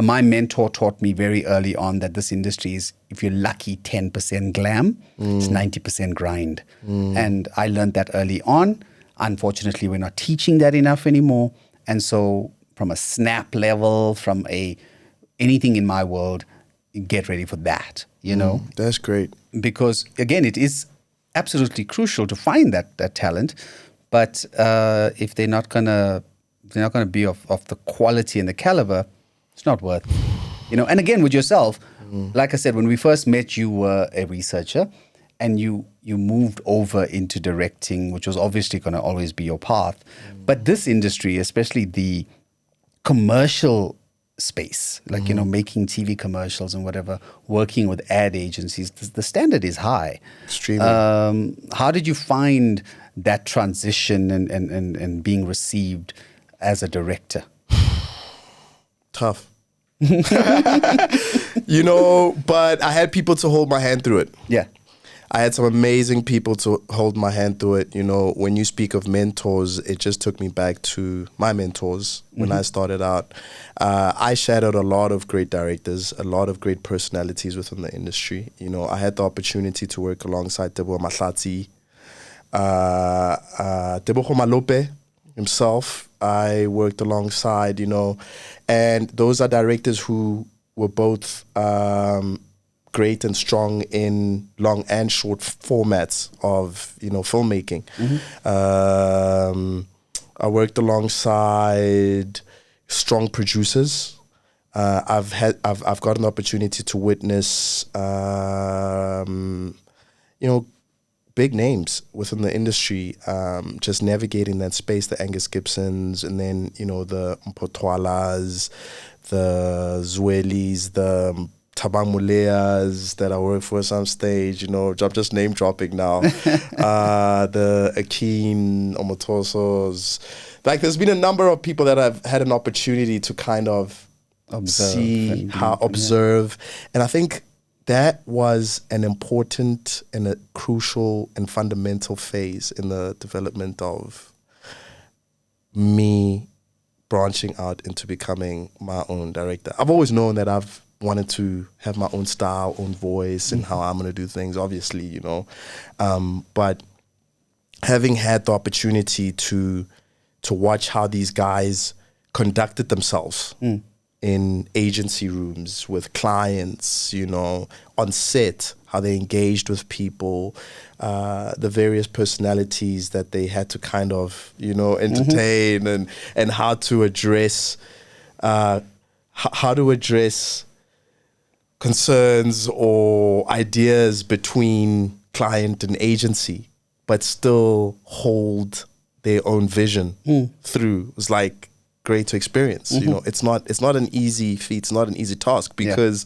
my mentor taught me very early on that this industry is, if you're lucky, 10% glam, it's 90% grind. And I learned that early on. Unfortunately, we're not teaching that enough anymore. And so from a snap level, from anything in my world, get ready for that, That's great. Because, again, it is absolutely crucial to find that talent. But if they're not gonna be of the quality and the caliber, it's not worth it. And again, with yourself, like I said, when we first met, you were a researcher and you moved over into directing, which was obviously going to always be your path. But this industry, especially the commercial space, like, making TV commercials and whatever, working with ad agencies, the standard is high. Extremely. How did you find that transition and being received as a director? Tough. But I had people to hold my hand through it. Yeah. I had some amazing people to hold my hand through it. When you speak of mentors, it just took me back to my mentors when I started out. I shadowed a lot of great directors, a lot of great personalities within the industry. I had the opportunity to work alongside Teboho Mahlatsi, Teboho Malope himself. I worked alongside, and those are directors who were both great and strong in long and short formats of, filmmaking. I worked alongside strong producers. I've got an opportunity to witness, big names within the industry, just navigating that space, the Angus Gibsons, and then, you know, the Mpotwalas, the Zwelis, the Tabang Muleas that I worked for at some stage, you know, I'm just name dropping now. The Akin Omotosos. Like, there's been a number of people that I've had an opportunity to kind of observe. And I think that was an important and a crucial and fundamental phase in the development of me branching out into becoming my own director. I've always known that I've wanted to have my own style, own voice, and how I'm going to do things, obviously, you know. But having had the opportunity to watch how these guys conducted themselves in agency rooms with clients, you know, on set, how they engaged with people, the various personalities that they had to kind of, you know, entertain, and how to address concerns or ideas between client and agency, but still hold their own vision through. It was like great to experience. You know, it's not an easy feat, it's not an easy task, because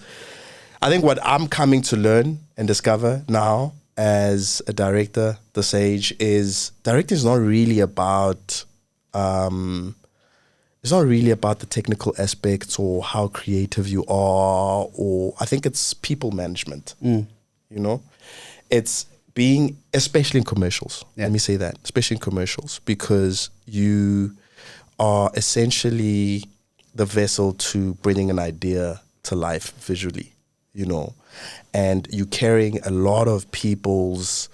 I think what I'm coming to learn and discover now as a director this age is directing is not really about it's not really about the technical aspects or how creative you are, or I think it's people management. You know, it's being, especially in commercials. Let me say that, especially in commercials, because you are essentially the vessel to bringing an idea to life visually, you know, and you carrying a lot of people's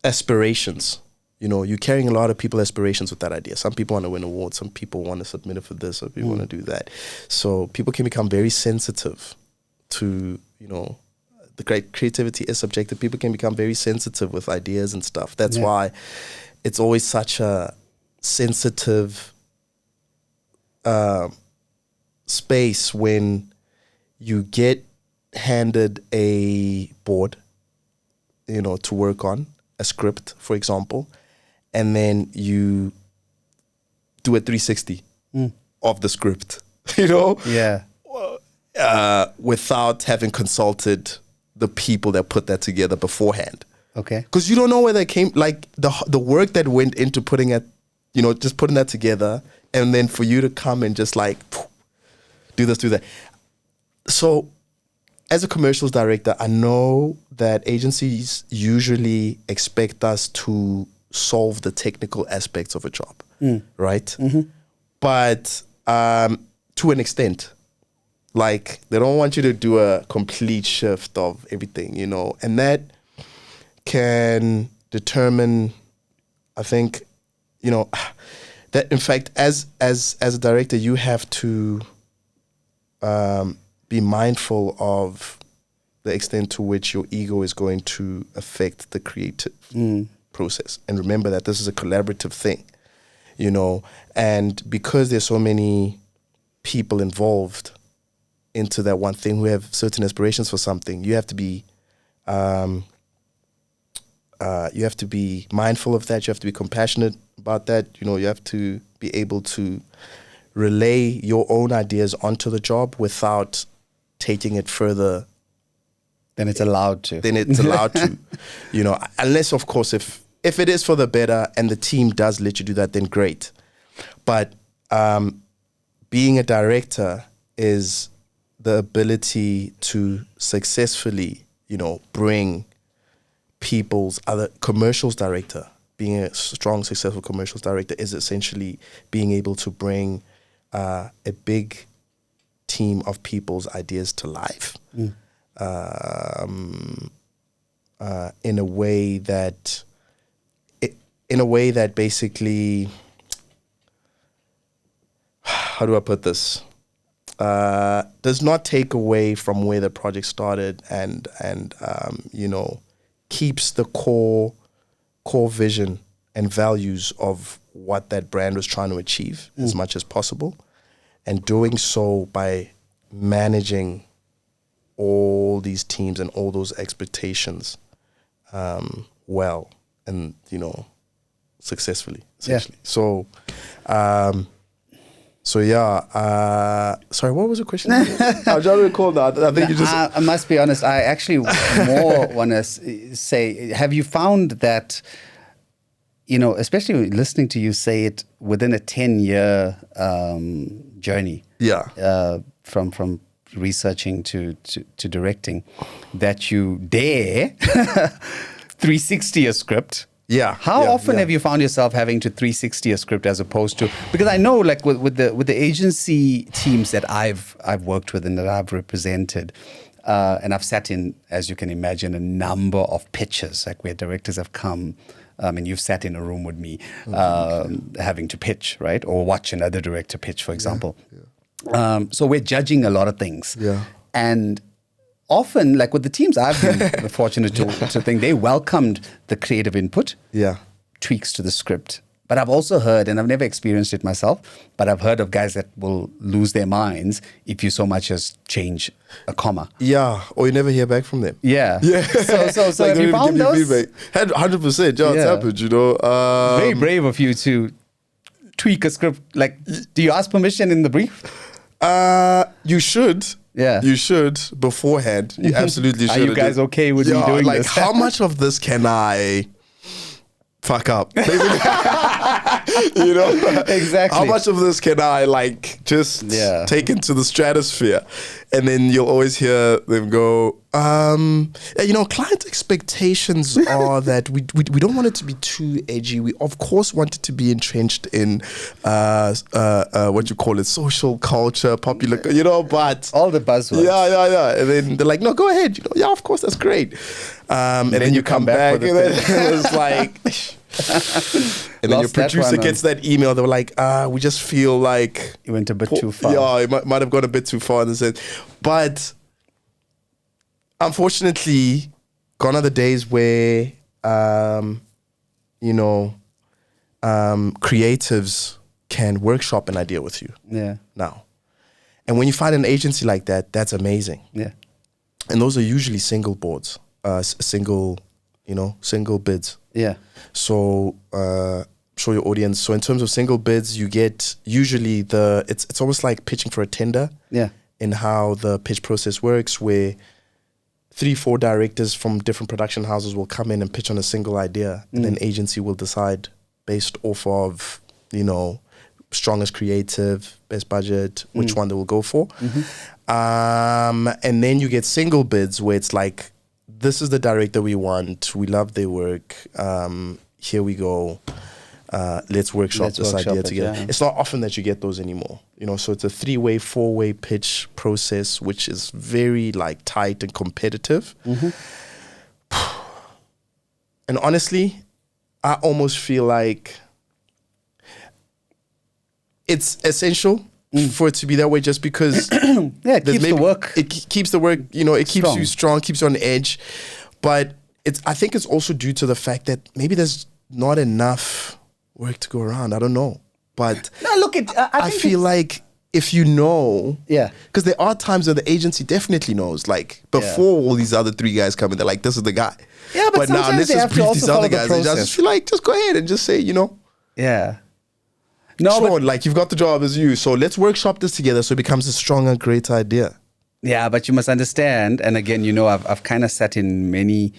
aspirations. You know, you're carrying a lot of people's aspirations with that idea. Some people want to win awards, some people want to submit it for this, some people want to do that. So people can become very sensitive to, you know, the great creativity is subjective. People can become very sensitive with ideas and stuff. That's why it's always such a sensitive space when you get handed a board, you know, to work on, a script, for example, and then you do a 360 of the script, you know? Yeah. Without having consulted the people that put that together beforehand. Okay. Because you don't know where they came, like the work that went into putting it, you know, just putting that together, and then for you to come and just like, do this, do that. So as a commercials director, I know that agencies usually expect us to solve the technical aspects of a job, right? But to an extent, like they don't want you to do a complete shift of everything, you know, and that can determine, I think, you know, that in fact, as a director, you have to be mindful of the extent to which your ego is going to affect the creative process. And remember that this is a collaborative thing, you know, and because there's so many people involved into that one thing who have certain aspirations for something, you have to be mindful of that. You have to be compassionate about that. You know, you have to be able to relay your own ideas onto the job without taking it further than it's allowed to. You know, unless, of course, if it is for the better and the team does let you do that, then great. But being a director is the ability to successfully, you know, bring people's other commercials director. Being a strong, successful commercials director is essentially being able to bring a big team of people's ideas to life in a way that basically, how do I put this? Does not take away from where the project started and you know, keeps the core vision and values of what that brand was trying to achieve as much as possible, and doing so by managing all these teams and all those expectations well and, successfully, essentially. Yeah. Sorry, what was the question? I'm trying to recall that. I think I must be honest, I actually more want to say, have you found that, especially listening to you say it within a 10-year journey, from researching to directing, that you dare 360 a script? Yeah. How often have you found yourself having to 360 a script as opposed to, because I know like with the agency teams that I've worked with and that I've represented, and I've sat in, as you can imagine, a number of pitches, like where directors have come, and you've sat in a room with me, having to pitch, right? Or watch another director pitch, for example. Yeah. So we're judging a lot of things. Yeah. And often, like with the teams I've been fortunate to think, they welcomed the creative input, tweaks to the script. But I've also heard, and I've never experienced it myself, but I've heard of guys that will lose their minds if you so much as change a comma. Yeah, or you never hear back from them. Yeah. So like have you found those? 100%, it's happened, Very brave of you to tweak a script. Like, do you ask permission in the brief? You should. Yeah. You should beforehand. You absolutely should. Are you guys okay with me doing like, this? How much of this can I fuck up? Exactly. How much of this can I just take into the stratosphere? And then you'll always hear them go, client expectations are that we don't want it to be too edgy. We of course want it to be entrenched in what you call it, social culture, popular, but all the buzzwords. Yeah. And then they're like, no, go ahead. Of course, that's great. And then you come back and then it's like. And then your producer gets that email. They were like, we just feel like you went a bit too far. Yeah, it might have gone a bit too far. And said, but unfortunately, gone are the days where creatives can workshop an idea with you. Yeah. Now, and when you find an agency like that, that's amazing. Yeah. And those are usually single boards, single bids. Yeah. So show your audience. So in terms of single bids, you get usually it's almost like pitching for a tender. Yeah. In how the pitch process works, where 3-4 directors from different production houses will come in and pitch on a single idea, and then agency will decide based off of strongest creative, best budget, which one they will go for. And then you get single bids where it's like, this is the director we want. We love their work. Here we go. Let's workshop this idea together. It's not often that you get those anymore. So it's a 3-way, 4-way pitch process, which is very tight and competitive. And honestly, I almost feel like it's essential for it to be that way, just because it keeps the work. It keeps the work, it keeps you strong, keeps you on edge. But I think it's also due to the fact that maybe there's not enough work to go around. I don't know. But no, look, I feel like if because there are times when the agency definitely knows, before all these other 3 guys come in, they're like, this is the guy. Yeah, but now let's just brief these other guys. I just feel like, just go ahead and just say, Yeah. No, Sean, you've got the job as you, so let's workshop this together so it becomes a stronger, greater idea. Yeah, but you must understand, and again, I've kind of sat in many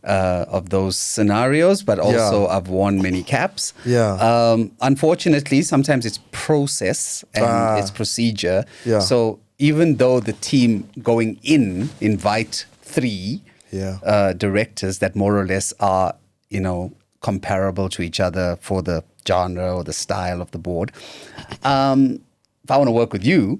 of those scenarios, but also I've worn many caps. Yeah. Unfortunately, sometimes it's process and it's procedure. Yeah. So even though the team going in invite 3 directors that more or less are, comparable to each other for the genre or the style of the board. If I want to work with you,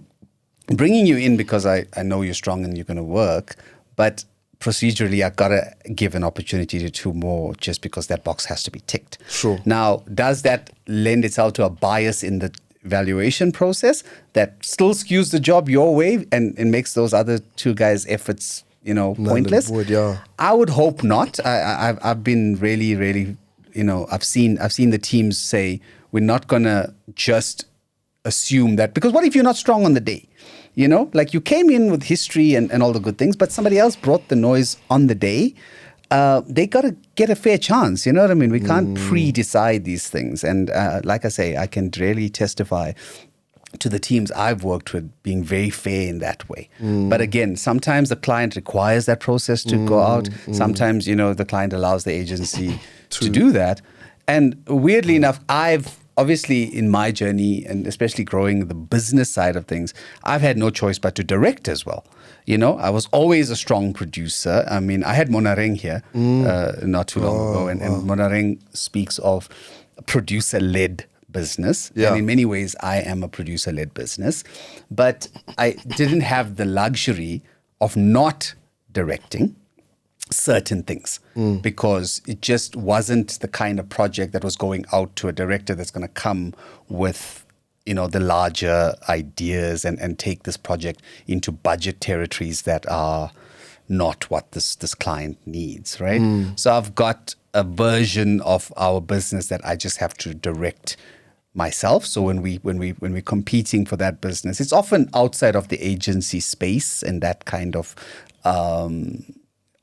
bringing you in because I know you're strong and you're going to work, but procedurally, I've got to give an opportunity to 2 more just because that box has to be ticked. Sure. Now, does that lend itself to a bias in the evaluation process that still skews the job your way and makes those other 2 guys' efforts, pointless? I would hope not. I've been really, really, I've seen the teams say, we're not going to just assume that, because what if you're not strong on the day? You know, like you came in with history and all the good things, but somebody else brought the noise on the day. They got to get a fair chance. You know what I mean? We can't pre-decide these things. And like I say, I can really testify to the teams I've worked with being very fair in that way. But again, sometimes the client requires that process to go out. Sometimes, you know, the client allows the agency to do that. And weirdly enough, I've obviously in my journey, and especially growing the business side of things, I've had no choice but to direct as well. You know, I was always a strong producer. I mean, I had Monareng here not too long ago, and Monareng speaks of producer-led business. Yeah. And in many ways, I am a producer-led business. But I didn't have the luxury of not directing certain things because it just wasn't the kind of project that was going out to a director that's going to come with, you know, the larger ideas and take this project into budget territories that are not what this client needs, right? So I've got a version of our business that I just have to direct myself. So when we're competing for that business, it's often outside of the agency space and that kind of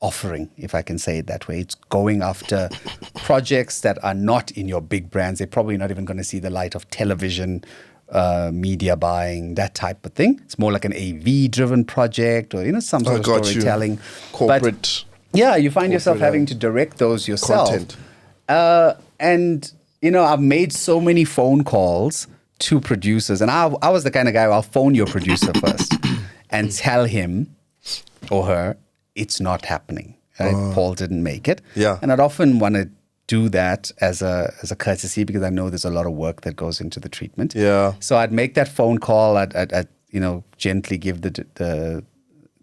offering, if I can say it that way. It's going after projects that are not in your big brands. They're probably not even going to see the light of television, media buying, that type of thing. It's more like an AV-driven project or, you know, some sort of storytelling. Corporate. But, yeah, you find yourself having to direct those yourself. Content. And, you know, I've made so many phone calls to producers. And I was the kind of guy who I'll phone your producer first and tell him or her, it's not happening. Right? Paul didn't make it. Yeah. And I'd often want to do that as a courtesy because I know there's a lot of work that goes into the treatment. Yeah. So I'd make that phone call. I'd you know, gently give the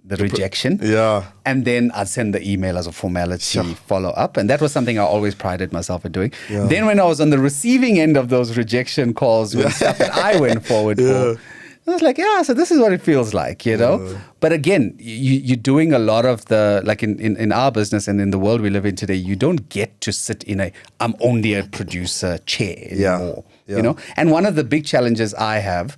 rejection. Yeah. And then I'd send the email as a formality follow up. And that was something I always prided myself at doing. Yeah. Then when I was on the receiving end of those rejection calls with stuff that I went forward for, I was like, yeah, so this is what it feels like, you know? But again, you're doing a lot of the, like in our business and in the world we live in today, you don't get to sit in I'm only a producer chair anymore, you know? And one of the big challenges I have,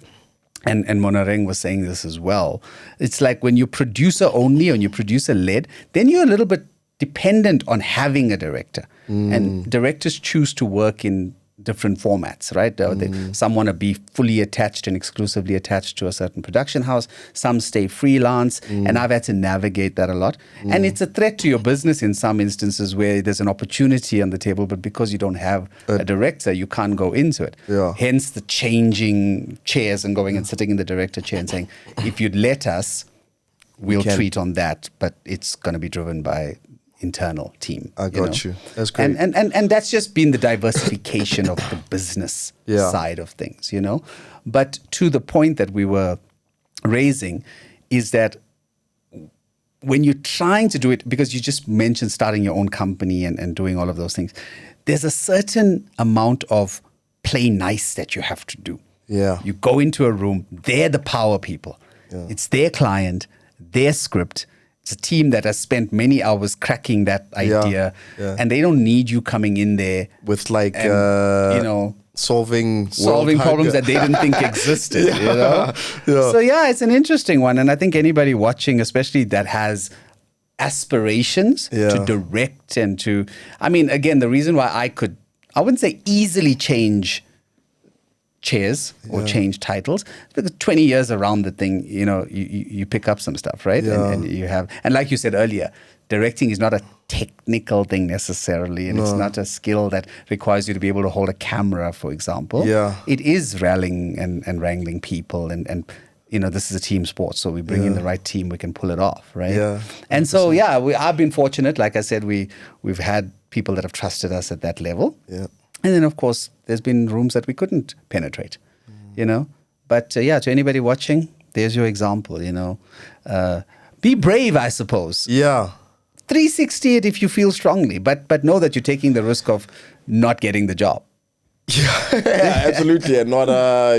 and Monareng was saying this as well, it's like when you're producer only and you're producer led, then you're a little bit dependent on having a director. And directors choose to work in different formats, right? Some want to be fully attached and exclusively attached to a certain production house. Some stay freelance. And I've had to navigate that a lot. And it's a threat to your business in some instances where there's an opportunity on the table, but because you don't have a director, you can't go into it. Yeah. Hence the changing chairs and going and sitting in the director chair and saying, if you'd let us, we'll treat on that, but it's going to be driven by internal team. I got you. That's great. And that's just been the diversification of the business side of things, you know. But to the point that we were raising is that when you're trying to do it, because you just mentioned starting your own company and doing all of those things, there's a certain amount of play nice that you have to do. Yeah. You go into a room, they're the power people. Yeah. It's their client, their script. It's a team that has spent many hours cracking that idea, and they don't need you coming in there with like and, you know, solving problems that they didn't think existed. You know, so it's an interesting one, and I think anybody watching, especially that has aspirations to direct and to, I mean, again, the reason why I wouldn't say easily change chairs or change titles, because 20 years around the thing, you know, you pick up some stuff, right? And you have, and like you said earlier, directing is not a technical thing necessarily, and it's not a skill that requires you to be able to hold a camera, for example. It is rallying and wrangling people, and you know, this is a team sport, so we bring in the right team, we can pull it off, right? And so I've been fortunate. Like I said, we've had people that have trusted us at that level. And then, of course, there's been rooms that we couldn't penetrate, you know. But, to anybody watching, there's your example, you know. Be brave, I suppose. 360 it if you feel strongly, but know that you're taking the risk of not getting the job. Absolutely. And not,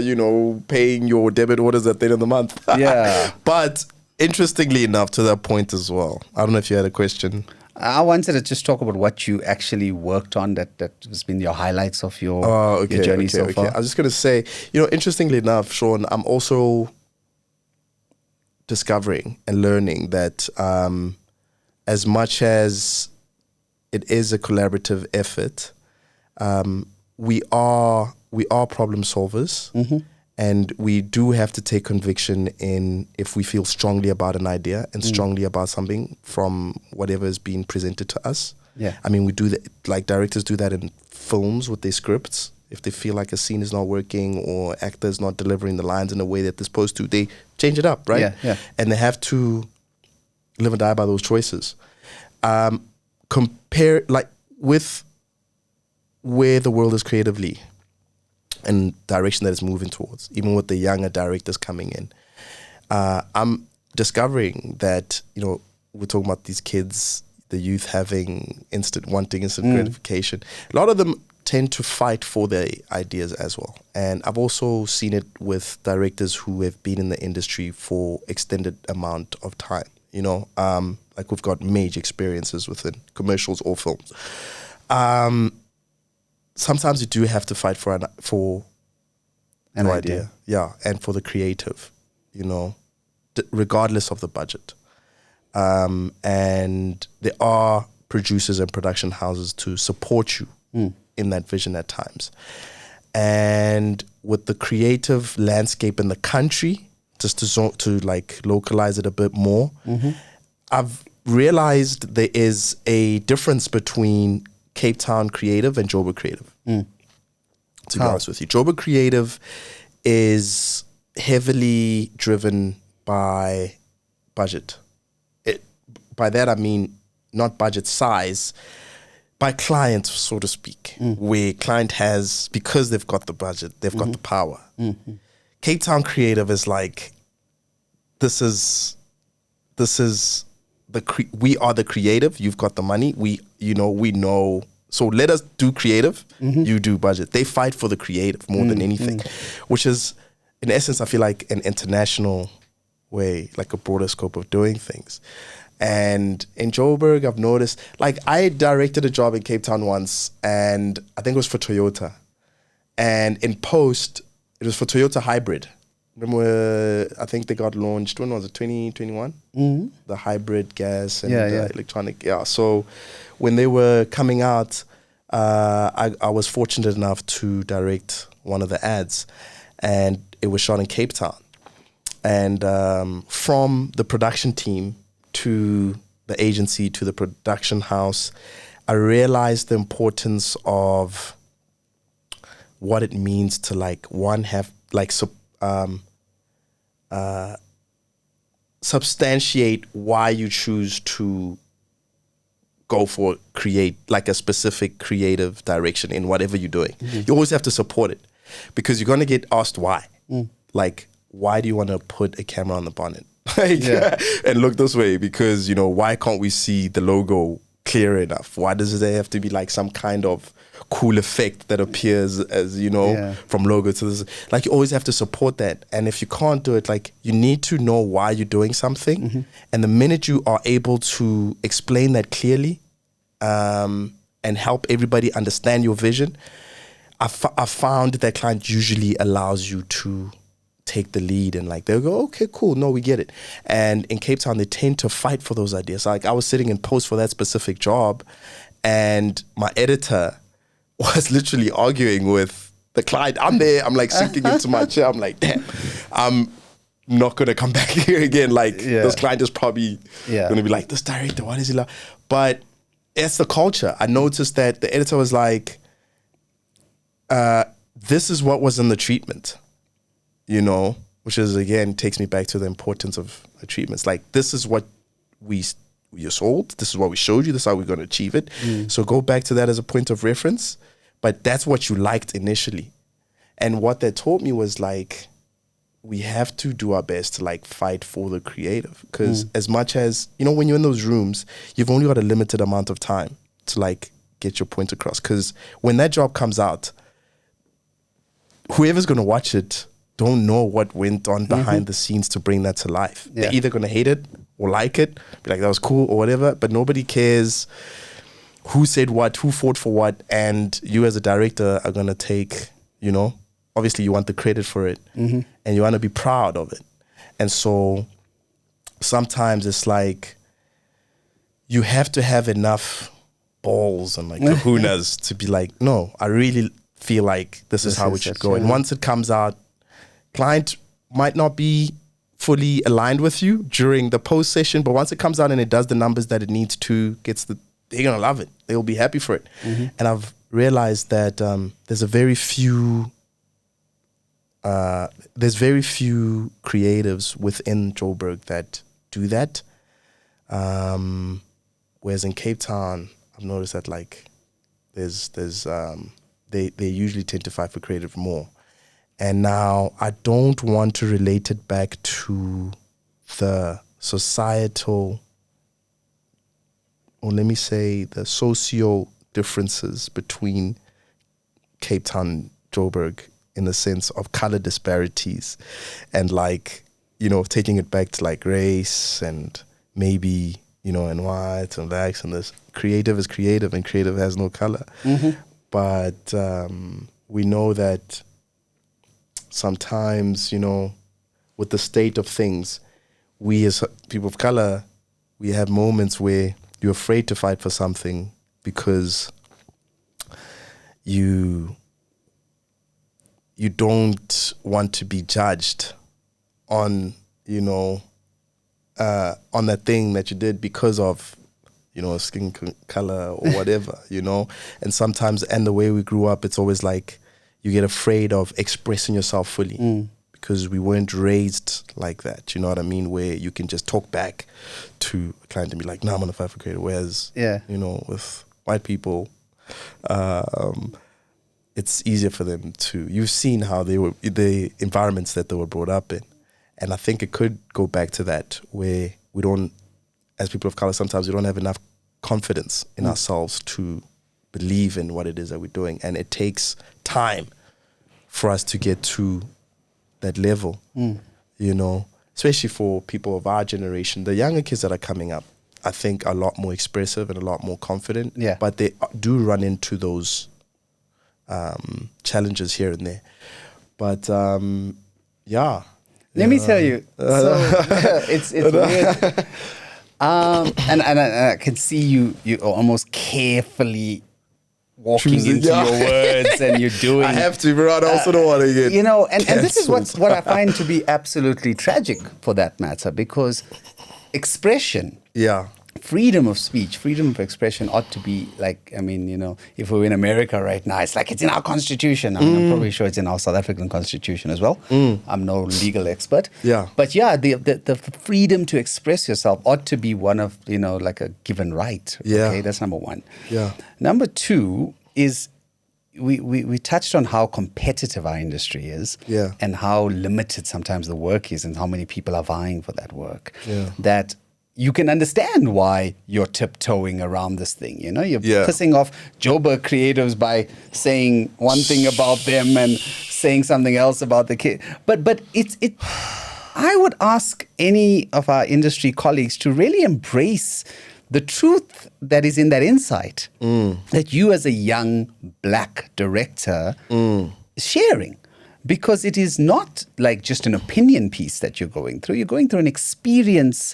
you know, paying your debit orders at the end of the month. But interestingly enough, to that point as well, I don't know if you had a question. I wanted to just talk about what you actually worked on that has been your highlights of your journey so far. I was just going to say, you know, interestingly enough, Shaun, I'm also discovering and learning that as much as it is a collaborative effort, we are problem solvers, and we do have to take conviction in if we feel strongly about an idea and strongly about something from whatever is being presented to us. Yeah. I mean, we do that, like directors do that in films with their scripts. If they feel like a scene is not working or actors not delivering the lines in a way that they're supposed to, they change it up, right? Yeah, yeah. And they have to live and die by those choices. Compare, like, with where the world is creatively and direction that it's moving towards, even with the younger directors coming in. I'm discovering that, we're talking about these kids, the youth wanting instant gratification. A lot of them tend to fight for their ideas as well. And I've also seen it with directors who have been in the industry for extended amount of time, like we've got major experiences within commercials or films. Sometimes you do have to fight for an idea. Yeah, and for the creative, regardless of the budget. And there are producers and production houses to support you in that vision at times. And with the creative landscape in the country, just to like localize it a bit more, I've realized there is a difference between Cape Town creative and Joburg creative. To be honest with you, Joburg creative is heavily driven by budget. By that I mean not budget size, by client, so to speak, where client has, because they've got the budget, they've got the power. Cape Town creative is like, this is we are the creative, you've got the money, we know, so let us do creative, you do budget. They fight for the creative more than anything, which is, in essence, I feel like an international way, like a broader scope of doing things. And in Joburg, I've noticed, like, I directed a job in Cape Town once, and I think it was for Toyota. And in post, it was for Toyota Hybrid. Remember, I think they got launched, when was it, 2021? The hybrid gas and electronic. Yeah, so when they were coming out, I was fortunate enough to direct one of the ads, and it was shot in Cape Town. And from the production team to the agency to the production house, I realized the importance of what it means to, like, have, like, substantiate why you choose to go for create, like, a specific creative direction in whatever you're doing. You always have to support it, because you're going to get asked why. Like, why do you want to put a camera on the bonnet? And look this way? Because, why can't we see the logo clear enough? Why does there have to be, like, some kind of cool effect that appears as, from logo to this? Like, you always have to support that. And if you can't do it, like, you need to know why you're doing something. And the minute you are able to explain that clearly, and help everybody understand your vision, I found that client usually allows you to take the lead, and, like, they'll go, okay, cool, no, we get it. And in Cape Town, they tend to fight for those ideas. Like, I was sitting in post for that specific job, and my editor was literally arguing with the client. I'm there, I'm like sinking into my chair. I'm like, damn, I'm not going to come back here again. Like, this client is probably going to be like, this director, what is he like? But it's the culture. I noticed that the editor was like, this is what was in the treatment. Which is, again, takes me back to the importance of the treatments. Like, this is what you're sold. This is what we showed you. This is how we're going to achieve it. So go back to that as a point of reference. But that's what you liked initially. And what that taught me was, like, we have to do our best to, like, fight for the creative. Because as much as, when you're in those rooms, you've only got a limited amount of time to, like, get your point across. Because when that job comes out, whoever's going to watch it don't know what went on behind the scenes to bring that to life. They're either going to hate it or like it, be like, that was cool or whatever, but nobody cares who said what, who fought for what, and you as a director are going to take, obviously you want the credit for it, and you want to be proud of it. And so sometimes it's like you have to have enough balls and like kahunas to be like, no, I really feel like this is how it should go. And once it comes out, client might not be fully aligned with you during the post session, but once it comes out and it does the numbers that it needs to, they're gonna love it. They'll be happy for it. And I've realized that there's very few creatives within Joburg that do that. Whereas in Cape Town, I've noticed that like they usually tend to fight for creative more. And now I don't want to relate it back to the societal, or let me say the socio differences between Cape Town and Joburg in the sense of color disparities and like, you know, taking it back to like race and maybe, you know, and whites and blacks and this. Creative is creative and creative has no color. But we know that sometimes, you know, with the state of things, we as people of color, we have moments where you're afraid to fight for something because you don't want to be judged on, you know, on that thing that you did because of, you know, skin color or whatever, you know. And sometimes, and the way we grew up, it's always like you get afraid of expressing yourself fully because we weren't raised like that, you know what I mean, where you can just talk back to a client and be like, no, I'm gonna fight for creative. Whereas, you know, with white people, it's easier for them to, you've seen how they were, the environments that they were brought up in. And I think it could go back to that, where we don't, as people of color, sometimes we don't have enough confidence in ourselves to believe in what it is that we're doing. And it takes time for us to get to that level, you know, especially for people of our generation. The younger kids that are coming up, I think, are a lot more expressive and a lot more confident. But they do run into those challenges here and there. But let me tell you, so it's weird. And I can see you almost carefully walking into your words, and you're doing. I have to, bro. I also don't want to get. You know, and this is what I find to be absolutely tragic, for that matter, because expression, freedom of speech, freedom of expression ought to be like, I mean, you know, if we were in America right now, it's like it's in our constitution. I mean, I'm probably sure it's in our South African constitution as well. I'm no legal expert. But yeah, the freedom to express yourself ought to be one of, you know, like a given right. Okay, that's number one. Number two is we touched on how competitive our industry is and how limited sometimes the work is and how many people are vying for that work. That you can understand why you're tiptoeing around this thing. You know, you're pissing off Joburg creatives by saying one thing about them and saying something else about the kid. But it. I would ask any of our industry colleagues to really embrace the truth that is in that insight that you as a young black director sharing. Because it is not like just an opinion piece that you're going through. You're going through an experience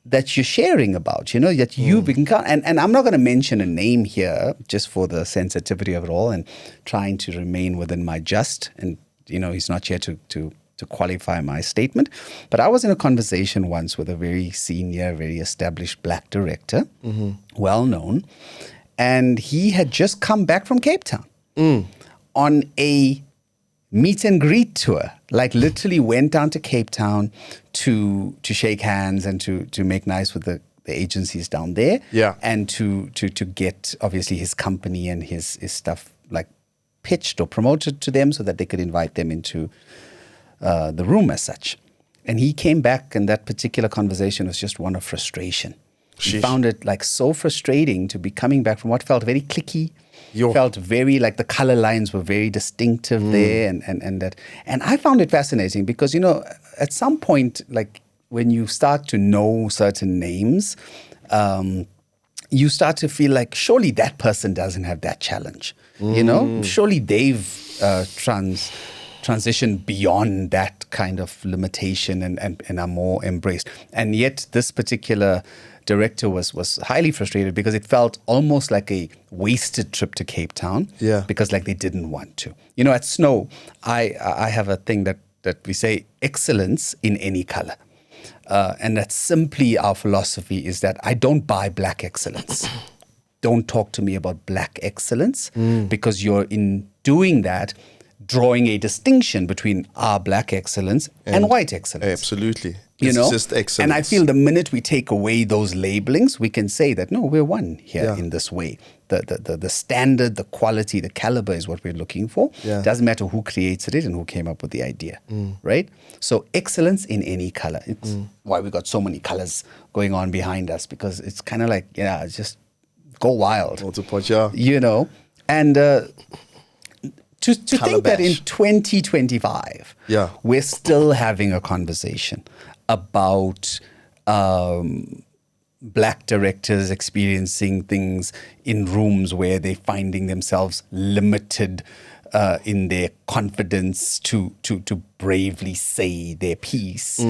that you're sharing about, you know, that you become, and I'm not going to mention a name here just for the sensitivity of it all and trying to remain within my just, and, you know, he's not here to qualify my statement. But I was in a conversation once with a very senior, very established black director, well known, and he had just come back from Cape Town on a meet and greet tour, like literally went down to Cape Town to shake hands and to make nice with the agencies down there, and to get obviously his company and his stuff like pitched or promoted to them so that they could invite them into the room as such. And he came back, and that particular conversation was just one of frustration. He found it like so frustrating to be coming back from what felt very cliquey. Felt very like the color lines were very distinctive there, and that, and I found it fascinating because, you know, at some point, like when you start to know certain names, you start to feel like surely that person doesn't have that challenge, you know, surely they've transition beyond that kind of limitation and are more embraced. And yet this particular director was highly frustrated because it felt almost like a wasted trip to Cape Town. Yeah. Because like they didn't want to. You know, at SNO, I have a thing that we say excellence in any color. And that's simply our philosophy is that I don't buy black excellence. Don't talk to me about black excellence because you're in doing that, drawing a distinction between our black excellence and white excellence. Absolutely. It's just excellence. And I feel the minute we take away those labelings, we can say that, no, we're one here in this way. The standard, the quality, the caliber is what we're looking for. Yeah. Doesn't matter who created it and who came up with the idea, right? So excellence in any color. It's why we got so many colors going on behind us, because it's kind of like, just go wild. You know? And to think that in 2025, we're still having a conversation about black directors experiencing things in rooms where they're finding themselves limited in their confidence to bravely say their piece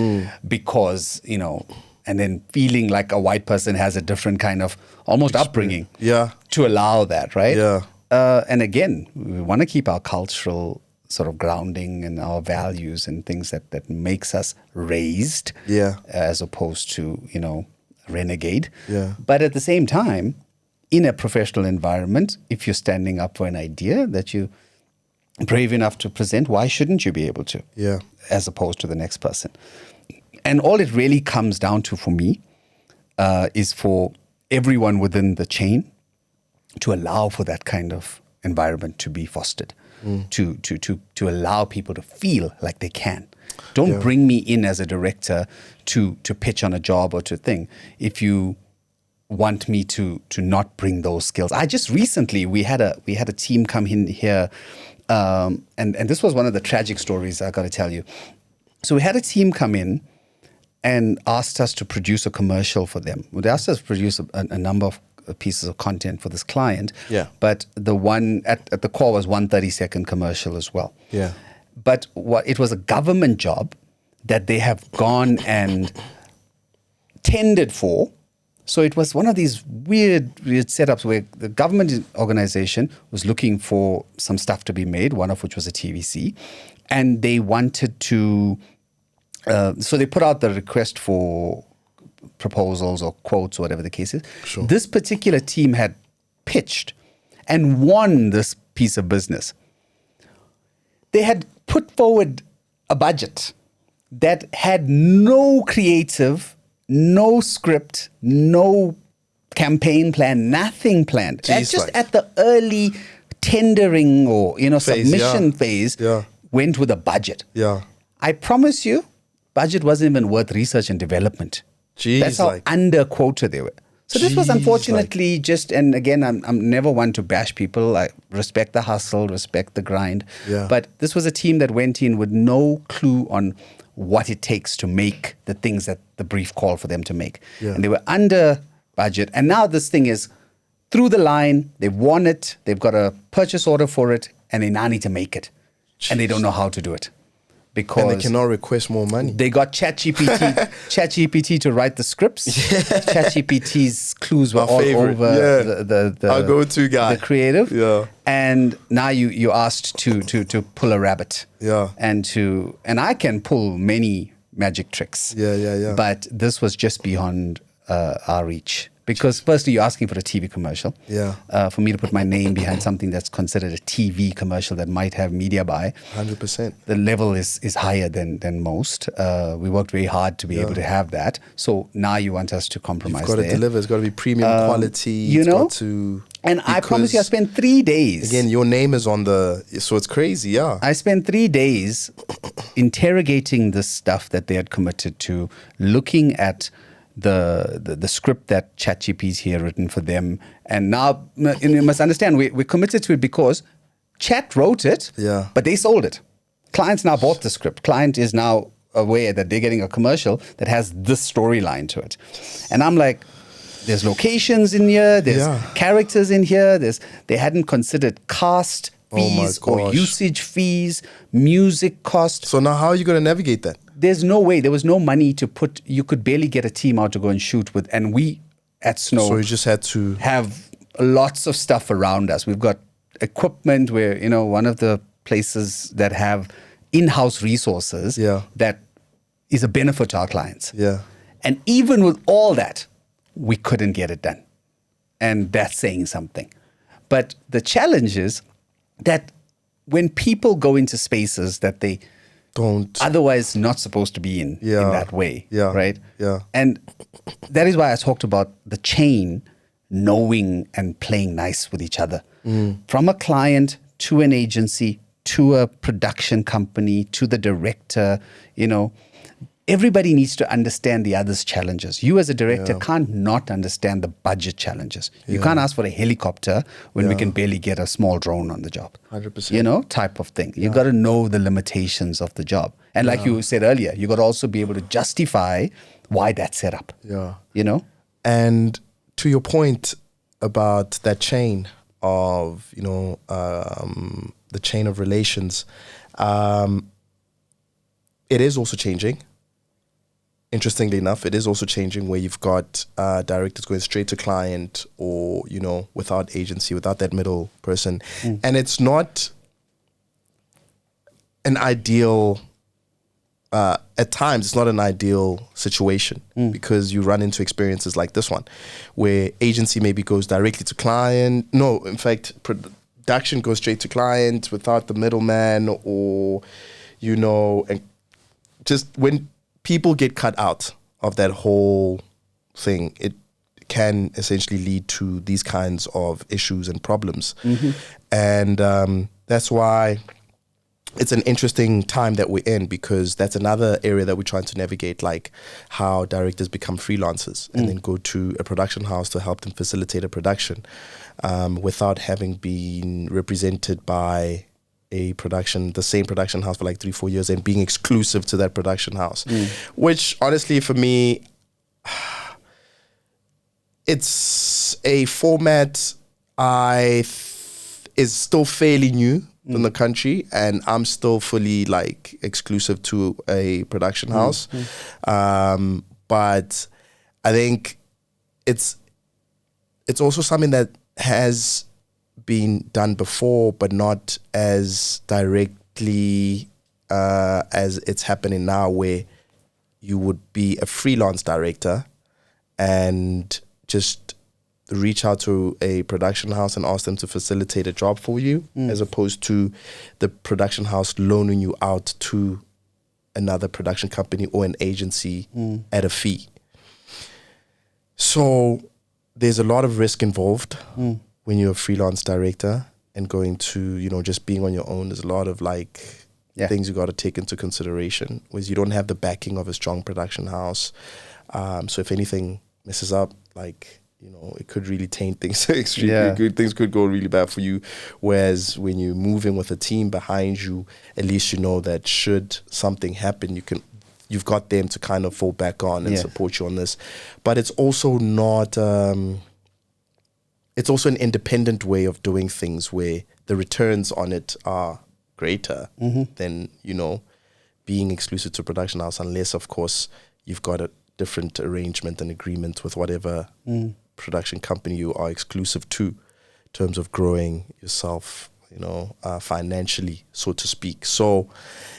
because, and then feeling like a white person has a different kind of almost upbringing to allow that, right? Yeah. And again, we want to keep our cultural sort of grounding and our values and things that makes us raised as opposed to, renegade. Yeah. But at the same time, in a professional environment, if you're standing up for an idea that you're brave enough to present, why shouldn't you be able to? Yeah. As opposed to the next person. And all it really comes down to for me is for everyone within the chain to allow for that kind of environment to be fostered, to allow people to feel like they can. Don't bring me in as a director to pitch on a job or to thing if you want me to not bring those skills. I just recently we had a team come in here, and this was one of the tragic stories I got to tell you. So we had a team come in and asked us to produce a commercial for them. They asked us to produce a number of pieces of content for this client. Yeah. But the one at the core was 130-second commercial as well. Yeah. But it was a government job that they have gone and tendered for. So it was one of these weird setups where the government organization was looking for some stuff to be made, one of which was a TVC. And they wanted to, so they put out the request for proposals or quotes or whatever the case is. Sure. This particular team had pitched and won this piece of business. They had put forward a budget that had no creative, no script, no campaign plan, nothing planned. At the early tendering or submission phase, went with a budget. Yeah. I promise you, budget wasn't even worth research and development. Jeez, that's how under quota they were. So this was unfortunately and again, I'm never one to bash people. I respect the hustle, respect the grind. Yeah. But this was a team that went in with no clue on what it takes to make the things that the brief called for them to make. Yeah. And they were under budget. And now this thing is through the line. They've won it. They've got a purchase order for it. And they now need to make it. Jeez. And they don't know how to do it. Because and they cannot request more money. They got ChatGPT to write the scripts. ChatGPT's clues were all over the our go-to guy, the creative. Yeah. And now you asked to pull a rabbit. Yeah. And I can pull many magic tricks. Yeah. But this was just beyond our reach. Because firstly, you're asking for a TV commercial. Yeah. For me to put my name behind something that's considered a TV commercial that might have media buy. 100%. The level is higher than most. We worked very hard to be able to have that. So now you want us to compromise. You've got to deliver. It's got to be premium quality. Got to. And I promise you, I spent 3 days. Again, your name is on so it's crazy, yeah. I spent 3 days interrogating this stuff that they had committed to, looking at the script that ChatGPT had written for them. And now, you must understand, we're committed to it because Chat wrote it, but they sold it. Clients now bought the script. Client is now aware that they're getting a commercial that has this storyline to it. And I'm like, there's locations in here, there's characters in here, they hadn't considered cast, fees or usage fees, music costs. So now how are you going to navigate that? There's no way. There was no money to put. You could barely get a team out to go and shoot with. And we at SNO. So you just had to have lots of stuff around us. We've got equipment where, one of the places that have in-house resources that is a benefit to our clients. Yeah. And even with all that, we couldn't get it done. And that's saying something. But the challenge is that when people go into spaces that they don't otherwise not supposed to be in that way, right? Yeah. And that is why I talked about the chain knowing and playing nice with each other. From a client to an agency, to a production company, to the director, everybody needs to understand the other's challenges. You as a director can't not understand the budget challenges. You can't ask for a helicopter when we can barely get a small drone on the job. 100%. Type of thing. You got to know the limitations of the job. And like you said earlier, you got to also be able to justify why that's set up. Yeah. And to your point about that chain of, the chain of relations, it is also changing. Interestingly enough, it is also changing where you've got directors going straight to client or, without agency, without that middle person. And it's not an ideal, at times, it's not an ideal situation because you run into experiences like this one where agency maybe goes directly to client. No, in fact, production goes straight to client without the middleman or, and just when people get cut out of that whole thing, it can essentially lead to these kinds of issues and problems. And that's why it's an interesting time that we're in, because that's another area that we're trying to navigate, like how directors become freelancers and then go to a production house to help them facilitate a production without having been represented by the same production house for like 3-4 years and being exclusive to that production house, which honestly for me, it's a format is still fairly new in the country, and I'm still fully like exclusive to a production house. But I think it's also something that has been done before, but not as directly as it's happening now, where you would be a freelance director and just reach out to a production house and ask them to facilitate a job for you, as opposed to the production house loaning you out to another production company or an agency at a fee. So there's a lot of risk involved when you're a freelance director and going to, just being on your own. There's a lot of things you got to take into consideration, whereas you don't have the backing of a strong production house. So if anything messes up, it could really taint things extremely good. Things could go really bad for you. Whereas when you move in with a team behind you, at least you know that should something happen, you've got them to kind of fall back on and support you on this. But it's also not... it's also an independent way of doing things where the returns on it are greater than, being exclusive to a production house, unless, of course, you've got a different arrangement and agreement with whatever production company you are exclusive to in terms of growing yourself, financially, so to speak. So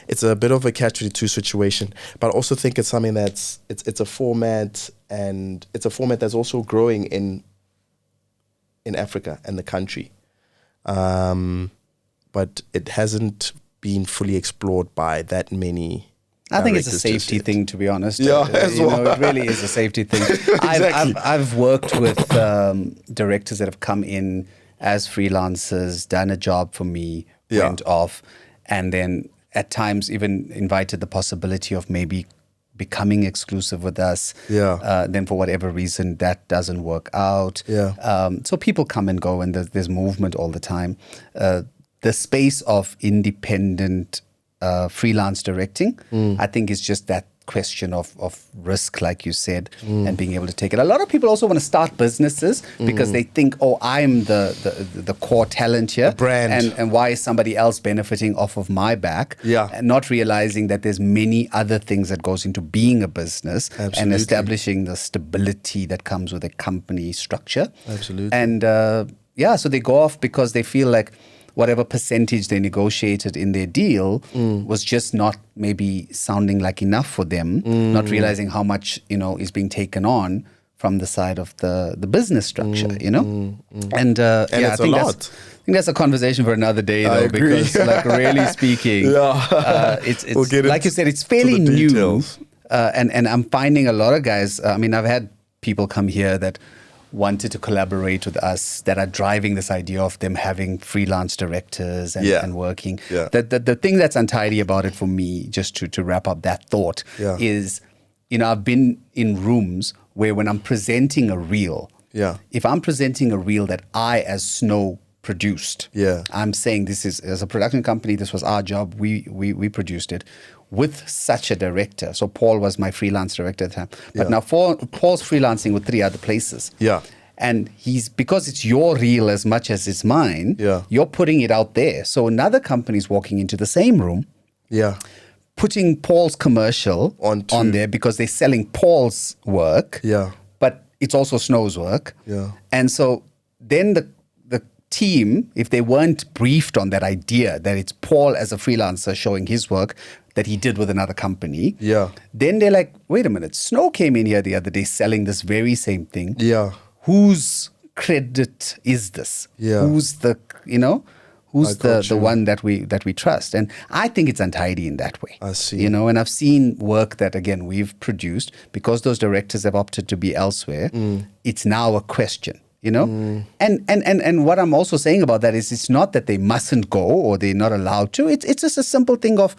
it's a bit of a catch-22 situation, but I also think it's something it's a format, and it's a format that's also growing in Africa and the country. But it hasn't been fully explored by that many. I think it's a safety thing, to be honest. Yeah, it really is a safety thing. Exactly. I've worked with directors that have come in as freelancers, done a job for me, went off, and then at times even invited the possibility of maybe becoming exclusive with us. Then for whatever reason that doesn't work out. So people come and go, and there's movement all the time. The space of independent freelance directing, I think, is just that question of risk, like you said, and being able to take it. A lot of people also want to start businesses because they think, oh, I'm the core talent here. The brand. And why is somebody else benefiting off of my back? Yeah. And not realizing that there's many other things that goes into being a business. Absolutely. And establishing the stability that comes with a company structure. Absolutely. And so they go off because they feel like whatever percentage they negotiated in their deal was just not maybe sounding like enough for them, not realizing how much, is being taken on from the side of the business structure, And it's I think a lot. I think that's a conversation for another day, though, because, like, really speaking, it's We'll like you said, it's fairly new. And I'm finding a lot of guys, I've had people come here that wanted to collaborate with us that are driving this idea of them having freelance directors and working. Yeah. The thing that's untidy about it for me, just to wrap up that thought, is, I've been in rooms where when I'm presenting a reel, if I'm presenting a reel that I as SNO produced, I'm saying this is, as a production company, this was our job, we produced it with such a director. So Paul was my freelance director at the time. But now Paul's freelancing with 3 other places. Yeah. And because it's your reel as much as it's mine, you're putting it out there. So another company's walking into the same room, putting Paul's commercial on there because they're selling Paul's work, but it's also SNO's work. And so then the team, if they weren't briefed on that idea that it's Paul as a freelancer showing his work that he did with another company, then they're like, wait a minute, SNO came in here the other day selling this very same thing. Whose credit is this? Who's the one that we trust? And I think it's untidy in that way. I see. And I've seen work that, again, we've produced because those directors have opted to be elsewhere. It's now a question. And what I'm also saying about that is it's not that they mustn't go or they're not allowed to. It's just a simple thing of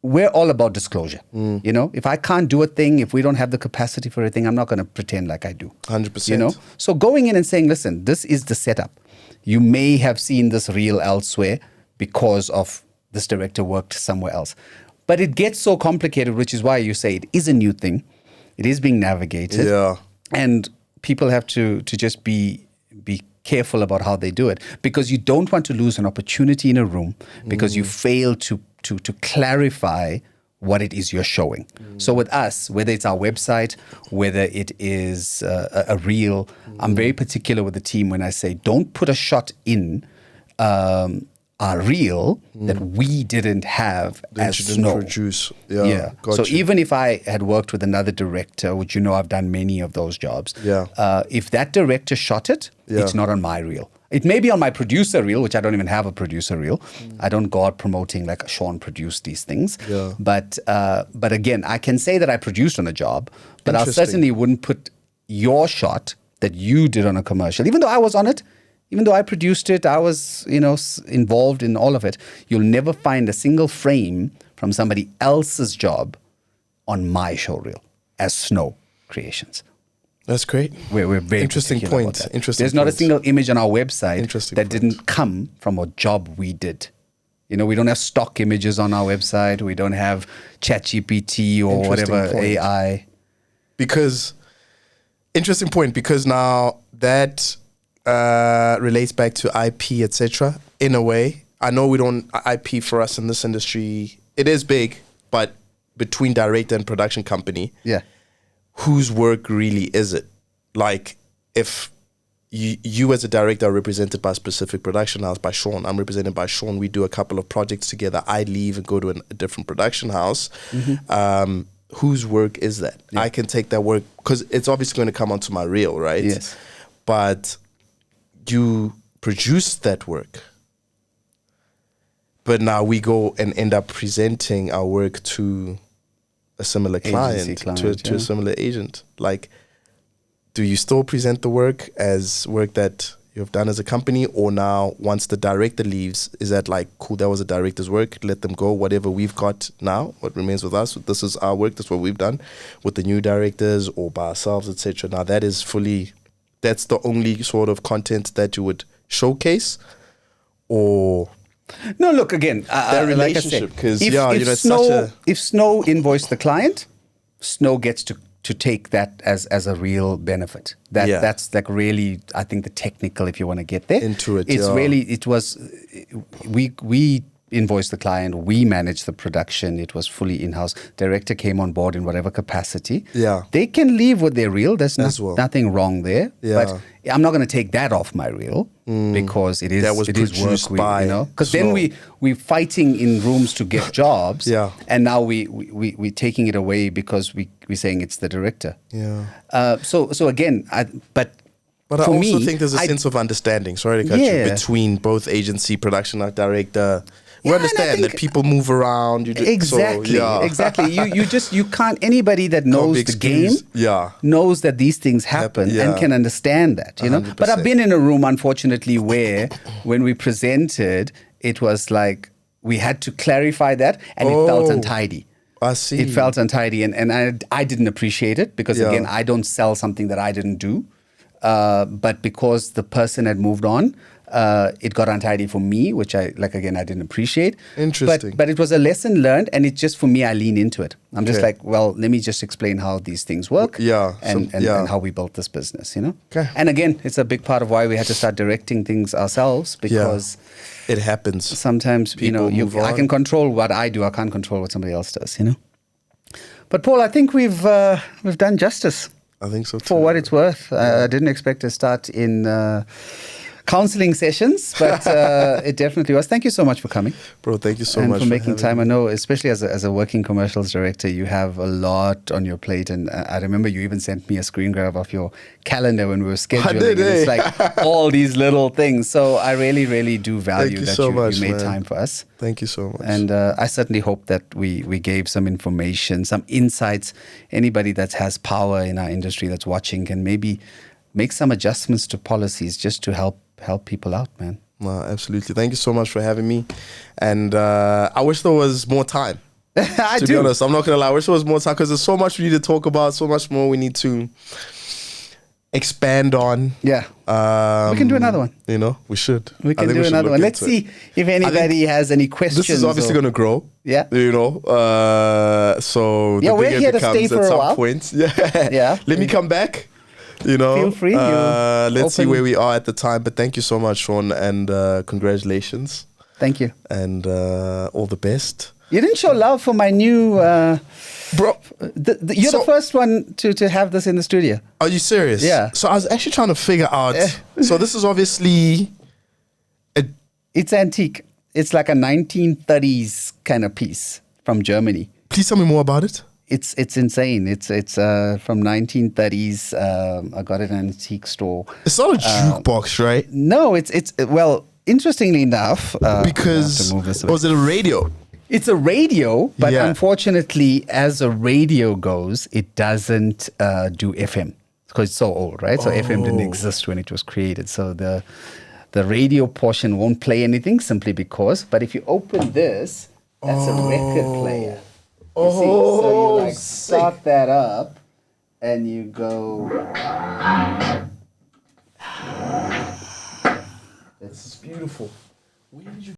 we're all about disclosure. If I can't do a thing, if we don't have the capacity for a thing, I'm not going to pretend like I do. 100%. So going in and saying, listen, this is the setup. You may have seen this reel elsewhere because of this director worked somewhere else. But it gets so complicated, which is why you say it is a new thing. It is being navigated. And people have to just be careful about how they do it, because you don't want to lose an opportunity in a room because you fail to clarify what it is you're showing. So with us, whether it's our website, whether it is a reel, I'm very particular with the team when I say don't put a shot in our reel that we didn't have as SNO. Produce. So even if I had worked with another director, which I've done many of those jobs, if that director shot it, it's not on my reel. It may be on my producer reel, which I don't even have a producer reel. I don't go out promoting like Shaun produced these things. But again, I can say that I produced on a job, but I certainly wouldn't put your shot that you did on a commercial, even though I was on it. Even though I produced it, I was, involved in all of it. You'll never find a single frame from somebody else's job on my showreel as SNO Creations. That's great. We're very interesting point. There's not a single image on our website that didn't come from a job we did. We don't have stock images on our website. We don't have ChatGPT or whatever AI. Interesting point, because now that relates back to IP, etc. In a way, I know we don't IP for us in this industry. It is big, but between director and production company, whose work really is it? Like, if you as a director are represented by a specific production house, by Shaun, I'm represented by Shaun. We do a couple of projects together. I leave and go to a different production house. Whose work is that? I can take that work because it's obviously going to come onto my reel, right? Yes, but you produce that work, but now we go and end up presenting our work to a similar client, to a similar agent. Like, do you still present the work as work that you've done as a company, or now once the director leaves, is that like, cool, that was a director's work, let them go, whatever we've got now, what remains with us, this is our work, that's what we've done with the new directors or by ourselves, etc. Now that is fully, that's the only sort of content that you would showcase, or no? Look, again, that relationship, because if SNO invoiced the client, SNO gets to take that as a real benefit. That's like really, I think, the technical, if you want to get there. Into it, It's really, it was, we invoiced the client, we managed the production, it was fully in-house. Director came on board in whatever capacity. Yeah. They can leave with their reel. There's well. nothing wrong there. Yeah. But I'm not going to take that off my reel because it is produced work, because then we're fighting in rooms to get jobs. Yeah. And now we're taking it away because we're saying it's the director. Yeah. So again, But I also think there's a sense of understanding, sorry to cut you, between both agency, production, art director. We understand that people move around. Exactly. You can't, anybody that knows the game knows that these things happen and can understand that, 100%. But I've been in a room, unfortunately, where when we presented, it was like we had to clarify that and it felt untidy. I see. It felt untidy and I didn't appreciate it because, again, I don't sell something that I didn't do. But because the person had moved on, it got untidy for me, which I didn't appreciate. Interesting. But it was a lesson learned, and it's just, for me, I lean into it. I'm just like, well, let me just explain how these things work and how we built this business, Okay. And again, it's a big part of why we had to start directing things ourselves because it happens. Sometimes, I can control what I do. I can't control what somebody else does, But Paul, I think we've done justice. I think so too. For what it's worth. I didn't expect to start in counseling sessions, but it definitely was. Thank you so much for coming. Bro, thank you so much for making time. I know, especially as a working commercials director, you have a lot on your plate. And I remember you even sent me a screen grab of your calendar when we were scheduling. It's like all these little things. So I really, really do value that you made time for us. Thank you so much. And I certainly hope that we gave some information, some insights. Anybody that has power in our industry that's watching can maybe make some adjustments to policies just to help people out, man. No, absolutely. Thank you so much for having me. And I wish there was more time. To be honest, I'm not going to lie. I wish there was more time because there's so much we need to talk about, so much more we need to expand on. Yeah. We can do another one. We should. We can do another one. Let's see if anybody has any questions. This is obviously going to grow. Yeah. So the we're here to stay for a while. Point. Yeah. Let me come back. Feel free. Let's see where we are at the time. But thank you so much, Shaun, and congratulations. Thank you. And all the best. You didn't show love for my new... Bro, you're the first one to have this in the studio. Are you serious? Yeah. So I was actually trying to figure out... So this is obviously... It's antique. It's like a 1930s kind of piece from Germany. Please tell me more about it. It's insane. It's from 1930s. I got it in an antique store. It's not a jukebox, right? No, it's well, interestingly enough, because was it a radio? It's a radio, but unfortunately, as a radio goes, it doesn't do FM because it's so old, right? So FM didn't exist when it was created. So the radio portion won't play anything simply because. But if you open this, that's a record player. You see? So you start that up and you go. This is beautiful. Where did you?